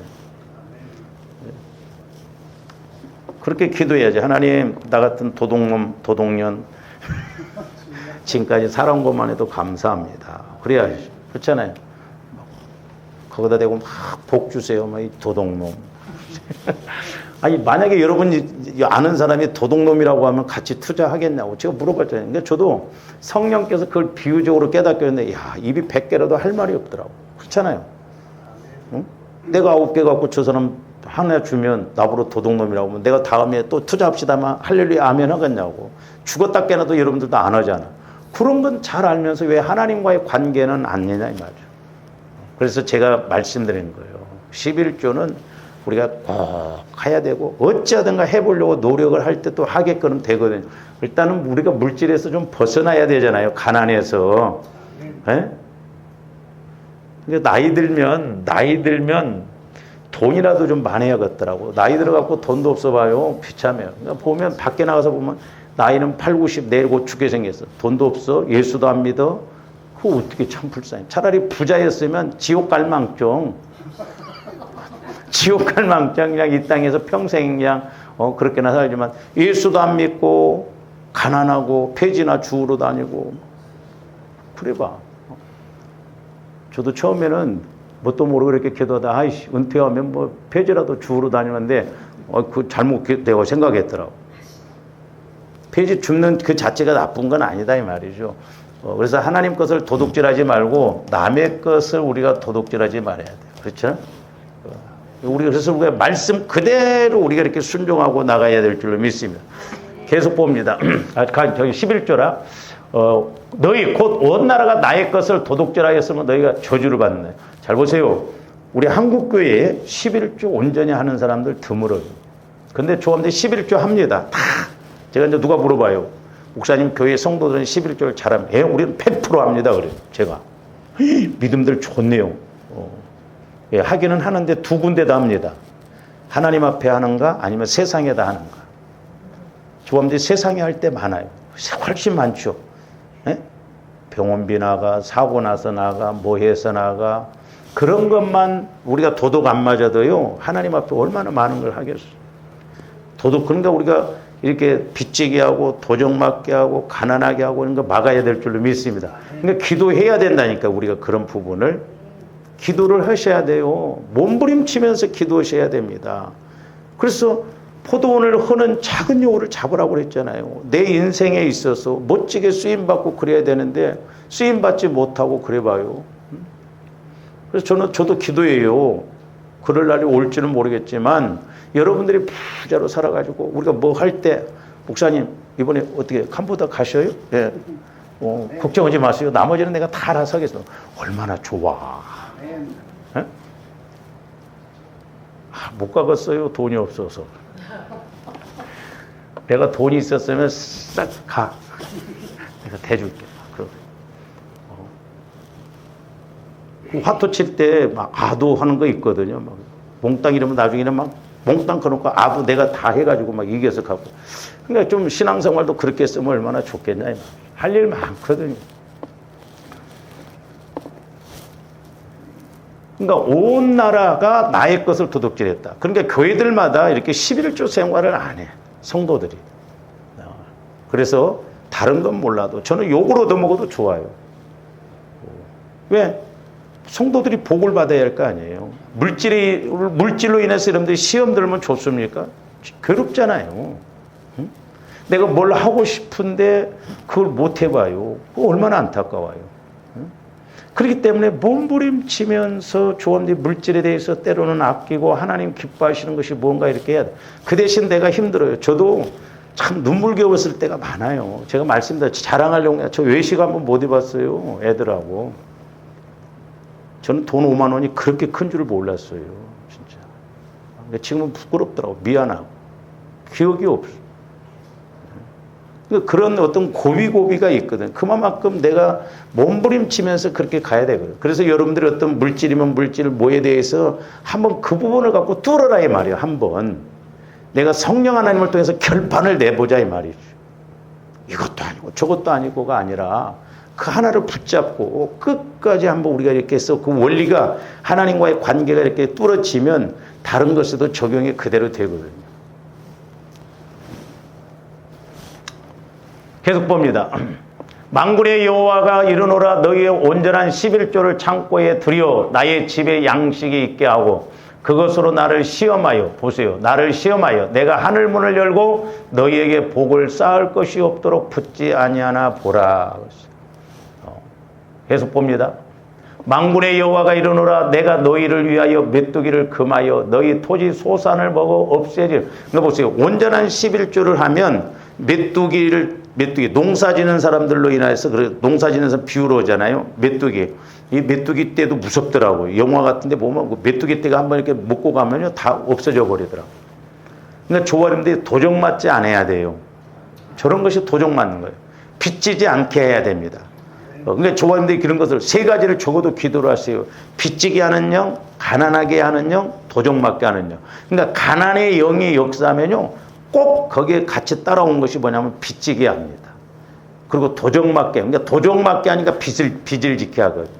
그렇게 기도해야지. 하나님 나 같은 도둑놈, 도둑년 지금까지 살아온 것만 해도 감사합니다. 그래야지. 그렇잖아요. 거기다 대고 막 복 주세요. 막 이 도둑놈. 아니 만약에 여러분이 아는 사람이 도둑놈이라고 하면 같이 투자하겠냐고 제가 물어봤잖아요. 그러니까 저도 성령께서 그걸 비유적으로 깨닫겠는데 야 입이 100개라도 할 말이 없더라고. 그렇잖아요. 응? 내가 9개 갖고 저 사람 하나 주면 나보고 도둑놈이라고 하면 내가 다음에 또 투자합시다만 할렐루야 아멘 하겠냐고. 죽었다 깨나도 여러분들도 안 하잖아. 그런 건 잘 알면서 왜 하나님과의 관계는 아니냐 이 말이죠. 그래서 제가 말씀드리는 거예요. 11조는 우리가 꼭 해야 되고 어찌하든가 해보려고 노력을 할 때 또 하게끔 되거든요. 일단은 우리가 물질에서 좀 벗어나야 되잖아요. 가난해서. 예? 그러니까 나이 들면 돈이라도 좀 많아야겠더라고. 나이 들어갖고 돈도 없어 봐요. 비참해요. 그러니까 보면 밖에 나가서 보면 나이는 8, 90 내일 곧 죽게 생겼어. 돈도 없어. 예수도 안 믿어. 그거 어떻게 참 불쌍해. 차라리 부자였으면 지옥 갈 망정. 지옥 갈 망정 그냥 이 땅에서 평생 그냥 그렇게나 살지만 예수도 안 믿고 가난하고 폐지나 주우러 다니고 그래 봐. 저도 처음에는 뭣도 모르고 이렇게 기도하다 아이씨 은퇴하면 뭐 폐지라도 주우러 다니는데 그 잘못되고 생각했더라고. 폐지 줍는 그 자체가 나쁜 건 아니다 이 말이죠. 그래서 하나님 것을 도둑질하지 말고 남의 것을 우리가 도둑질하지 말아야 돼요. 그렇죠? 그래서 우리가 말씀 그대로 우리가 이렇게 순종하고 나가야 될 줄로 믿습니다. 계속 봅니다. 저기 11조라 너희 곧 온 나라가 나의 것을 도둑질하였으면 너희가 저주를 받는다. 잘 보세요. 우리 한국교회에 11조 온전히 하는 사람들 드물어요. 근데 조합대 11조 합니다. 다. 제가 이제 누가 물어봐요. 목사님 교회 성도들은 11조를 잘합니다. 예, 우리는 100% 합니다. 그래요. 제가. 믿음들 좋네요. 예, 하기는 하는데 두 군데다 합니다. 하나님 앞에 하는가 아니면 세상에다 하는가. 조합대 세상에 할 때 많아요. 훨씬 많죠. 예? 병원비 나가, 사고 나서 나가, 뭐 해서 나가. 그런 것만 우리가 도덕 안 맞아도요. 하나님 앞에 얼마나 많은 걸 하겠어요. 도덕 그러니까 우리가 이렇게 빚지게 하고 도적 맞게 하고 가난하게 하고 이런 거 막아야 될 줄로 믿습니다. 그러니까 기도해야 된다니까 우리가 그런 부분을 기도를 하셔야 돼요. 몸부림치면서 기도하셔야 됩니다. 그래서 포도원을 허는 작은 요울을 잡으라고 그랬잖아요. 내 인생에 있어서 멋지게 쓰임받고 그래야 되는데 쓰임받지 못하고 그래봐요. 그래서 저도 기도해요. 그럴 날이 올지는 모르겠지만 여러분들이 부자로 살아가지고 우리가 뭐 할 때 목사님 이번에 어떻게 캄보디아 가셔요? 예. 걱정하지 마세요. 나머지는 내가 다 알아서 하겠어. 얼마나 좋아. 예? 못 가겠어요. 돈이 없어서. 내가 돈이 있었으면 싹 가. 내가 대줄게. 화투 칠 때 막 아도 하는 거 있거든요. 막 몽땅 이러면 나중에는 막 몽땅 커놓고 아도 내가 다 해가지고 막 이겨서 가고. 그러니까 좀 신앙생활도 그렇게 했으면 얼마나 좋겠냐. 할 일 많거든요. 그러니까 온 나라가 나의 것을 도둑질했다. 그러니까 교회들마다 이렇게 11조 생활을 안 해. 성도들이. 그래서 다른 건 몰라도 저는 욕을 얻어먹어도 좋아요. 왜? 성도들이 복을 받아야 할 거 아니에요. 물질로 인해서 여러분들이 시험 들면 좋습니까? 괴롭잖아요. 응? 내가 뭘 하고 싶은데 그걸 못 해봐요. 그거 얼마나 안타까워요. 응? 그렇기 때문에 몸부림치면서 조언들 물질에 대해서 때로는 아끼고 하나님 기뻐하시는 것이 뭔가 이렇게 해야 돼. 그 대신 내가 힘들어요. 저도 참 눈물겨웠을 때가 많아요. 제가 말씀드렸죠. 자랑하려고 저 외식 한번 못 입었어요. 애들하고. 저는 돈 5만 원이 그렇게 큰 줄 몰랐어요. 진짜. 근데 지금은 부끄럽더라고. 미안하고. 기억이 없어. 그런 어떤 고비고비가 있거든. 그만큼 내가 몸부림치면서 그렇게 가야 되거든. 그래서 여러분들이 어떤 물질이면 물질 뭐에 대해서 한번 그 부분을 갖고 뚫어라 이 말이에요. 한번. 내가 성령 하나님을 통해서 결판을 내보자 이 말이죠. 이것도 아니고 저것도 아니고가 아니라 그 하나를 붙잡고 끝까지 한번 우리가 이렇게 해서 그 원리가 하나님과의 관계가 이렇게 뚫어지면 다른 것에도 적용이 그대로 되거든요. 계속 봅니다. 만군의 여호와가 이르노라 너희의 온전한 11조를 창고에 들여 나의 집에 양식이 있게 하고 그것으로 나를 시험하여 보세요. 나를 시험하여 내가 하늘문을 열고 너희에게 복을 쌓을 것이 없도록 붙지 아니하나 보라. 계속 봅니다. 만군의 여호와가 이르노라 내가 너희를 위하여 메뚜기를 금하여 너희 토지 소산을 먹어 없애질. 그러니까 보세요. 온전한 11조를 하면 메뚜기 농사지는 사람들로 인해서 농사지는 사람 비유로 오잖아요. 메뚜기. 이 메뚜기 떼도 무섭더라고요. 영화 같은데 보면 그 메뚜기 떼가 한번 이렇게 먹고 가면요 다 없어져 버리더라고요. 그러니까 조아림들이 도적 맞지 않아야 돼요. 저런 것이 도적 맞는 거예요. 빚지지 않게 해야 됩니다. 그러니까 조아림들이 그런 것을 세 가지를 적어도 기도를 하세요. 빚지게 하는 영, 가난하게 하는 영, 도적 맞게 하는 영. 그러니까 가난의 영이 역사하면요 꼭 거기에 같이 따라온 것이 뭐냐면 빚지게 합니다. 그리고 도적 맞게. 그러니까 도적 맞게 하니까 빚을 지켜야 하거든요.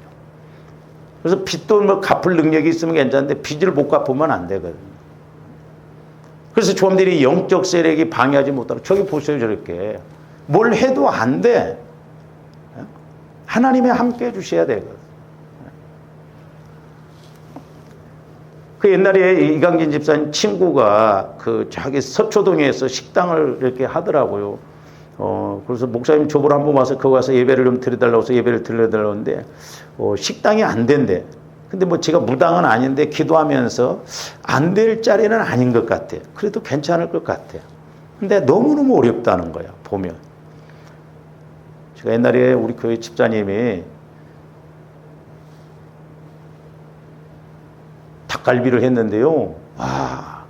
그래서 빚도 뭐 갚을 능력이 있으면 괜찮은데 빚을 못 갚으면 안 되거든요. 그래서 조함들이 영적 세력이 방해하지 못하고 저기 보세요 저렇게 뭘 해도 안 돼. 하나님이 함께 해주셔야 되거든요. 그 옛날에 이강진 집사님 친구가 그 자기 서초동에서 식당을 이렇게 하더라고요. 그래서 목사님 저보러 한번 와서 거기 가서 예배를 좀 드려달라고 해서 예배를 드려달라고 하는데 식당이 안 된대. 근데 뭐 제가 무당은 아닌데 기도하면서 안 될 자리는 아닌 것 같아. 그래도 괜찮을 것 같아. 근데 너무너무 어렵다는 거야 보면. 제가 옛날에 우리 교회 집사님이 닭갈비를 했는데요. 와,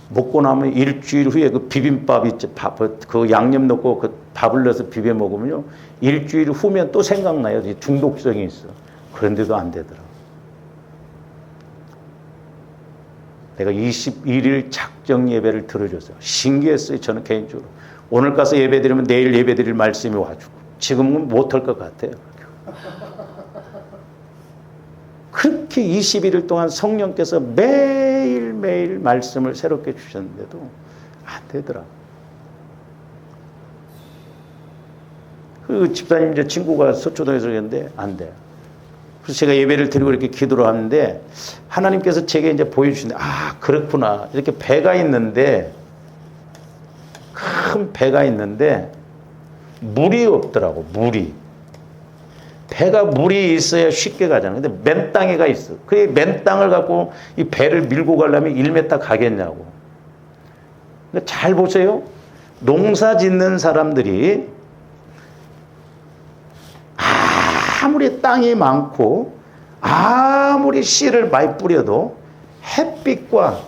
먹고 나면 일주일 후에 그 비빔밥 있지, 그 양념 넣고 그 밥을 넣어서 비벼 먹으면요. 일주일 후면 또 생각나요. 중독성이 있어. 그런데도 안 되더라. 내가 21일 작정 예배를 들어줬어요. 신기했어요. 저는 개인적으로. 오늘 가서 예배 드리면 내일 예배 드릴 말씀이 와주고. 지금은 못할 것 같아요. 그렇게 21일 동안 성령께서 매일매일 말씀을 새롭게 주셨는데도 안 되더라. 그 집사님 이제 친구가 서초동에서 그랬는데 안 돼. 그래서 제가 예배를 드리고 이렇게 기도를 하는데 하나님께서 제게 이제 보여주시는데 아, 그렇구나. 이렇게 배가 있는데 큰 배가 있는데 물이 없더라고. 배가 물이 있어야 쉽게 가잖아. 근데 맨 땅에가 있어. 그 맨 땅을 갖고 이 배를 밀고 가려면 1m 가겠냐고. 근데 잘 보세요. 농사 짓는 사람들이 아무리 땅이 많고 아무리 씨를 많이 뿌려도 햇빛과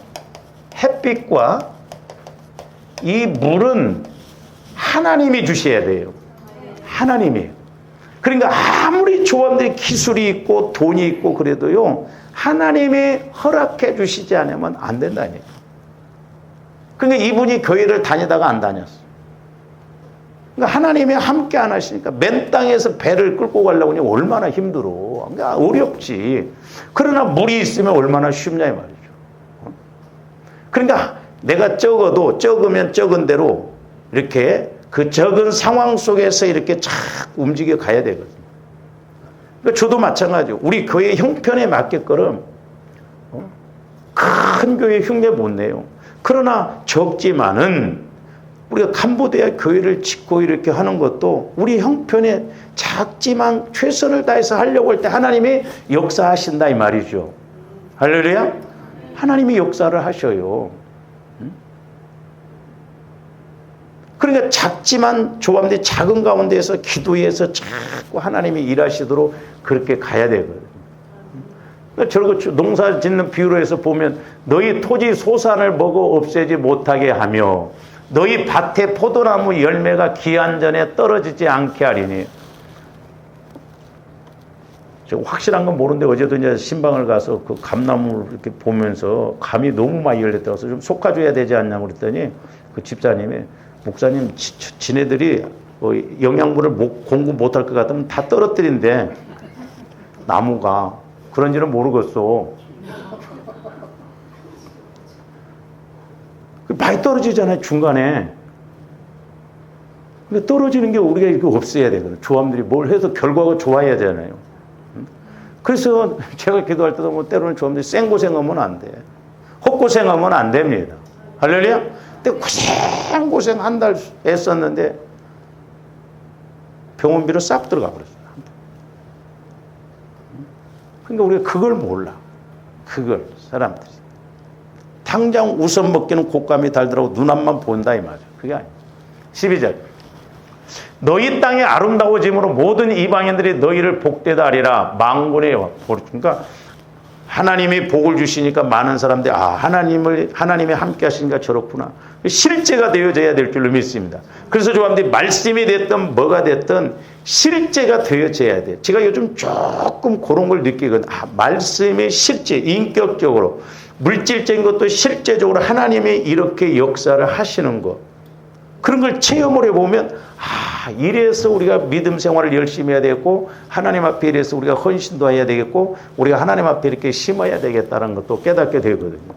이 물은 하나님이 주셔야 돼요. 하나님이. 그러니까 아무리 조원들이 기술이 있고 돈이 있고 그래도요 하나님이 허락해 주시지 않으면 안 된다니까. 그러니까 이분이 교회를 다니다가 안 다녔어. 그러니까 하나님이 함께 안 하시니까 맨 땅에서 배를 끌고 가려고 하니 얼마나 힘들어. 그러니까 어렵지. 그러나 물이 있으면 얼마나 쉽냐 이 말이죠. 그러니까 내가 적으면 적은 대로 이렇게 그 적은 상황 속에서 이렇게 착 움직여 가야 되거든요. 그러니까 저도 마찬가지예요. 우리 교회 형편에 맞게끔 큰 교회 흉내 못 내요. 그러나 적지만은 우리가 캄보디아 교회를 짓고 이렇게 하는 것도 우리 형편에 작지만 최선을 다해서 하려고 할 때 하나님이 역사하신다 이 말이죠. 할렐루야? 하나님이 역사를 하셔요. 그러니까 작지만 조합들이 작은 가운데에서 기도해서 자꾸 하나님이 일하시도록 그렇게 가야 되거든요. 그러니까 저렇게 농사 짓는 비유로 해서 보면 너희 토지 소산을 먹어 없애지 못하게 하며 너희 밭에 포도나무 열매가 기한 전에 떨어지지 않게 하리니. 저 확실한 건 모르는데 어제도 이제 신방을 가서 그 감나무를 이렇게 보면서 감이 너무 많이 열렸다고 해서 좀 솎아줘야 되지 않냐고 그랬더니 그 집사님이 목사님 지네들이 영양분을 공급 못할 것 같으면 다 떨어뜨린대. 나무가. 그런지는 모르겠어. 많이 떨어지잖아요, 중간에. 근데 떨어지는 게 우리가 이렇게 없어야 되거든요. 조합들이 뭘 해서 결과가 좋아야 되잖아요. 그래서 제가 기도할 때도 뭐 때로는 조합들이 생고생하면 안 돼. 헛고생하면 안 됩니다. 할렐루야? 근데 고생 한 달 애썼는데 병원비로 싹 들어가 버렸어요. 그러니까 우리가 그걸 몰라. 그걸 사람들이. 당장 웃음 먹기는 곶감이 달더라고 눈 앞만 본다 이 말이야. 그게 아니야. 12절. 너희 땅의 아름다워짐으로 모든 이방인들이 너희를 복되다 하리라. 망군의 여호와. 그러니까 하나님이 복을 주시니까 많은 사람들이 하나님이 함께 하시니까 저렇구나. 실제가 되어져야 될 줄로 믿습니다. 그래서 여러분들이 말씀이 됐든 뭐가 됐든 실제가 되어져야 돼. 제가 요즘 조금 그런 걸 느끼거든요. 말씀의 실제, 인격적으로, 물질적인 것도 실제적으로 하나님이 이렇게 역사를 하시는 것. 그런 걸 체험을 해보면 이래서 우리가 믿음 생활을 열심히 해야 되겠고 하나님 앞에 이래서 우리가 헌신도 해야 되겠고 우리가 하나님 앞에 이렇게 심어야 되겠다는 것도 깨닫게 되거든요.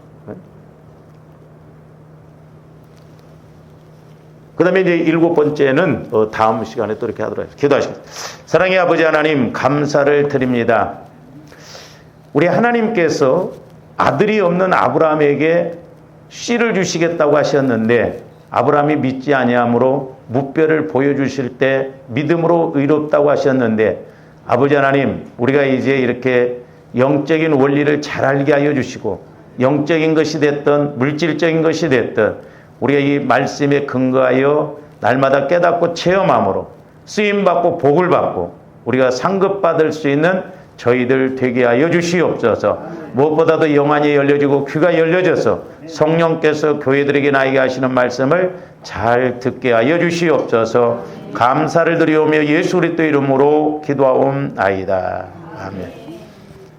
그 다음에 이제 7번째는 다음 시간에 또 이렇게 하도록 하겠습니다. 기도하시겠습니다. 사랑의 아버지 하나님 감사를 드립니다. 우리 하나님께서 아들이 없는 아브라함에게 씨를 주시겠다고 하셨는데 아브라함이 믿지 아니함으로 무뼈를 보여주실 때 믿음으로 의롭다고 하셨는데 아버지 하나님 우리가 이제 이렇게 영적인 원리를 잘 알게 하여 주시고 영적인 것이 됐든 물질적인 것이 됐든 우리가 이 말씀에 근거하여 날마다 깨닫고 체험함으로 쓰임받고 복을 받고 우리가 상급받을 수 있는 저희들 되게 하여 주시옵소서. 무엇보다도 영안이 열려지고 귀가 열려져서 성령께서 교회들에게 나에게 하시는 말씀을 잘 듣게 하여 주시옵소서. 감사를 드리오며 예수 그리스도 이름으로 기도하옵나이다. 아멘.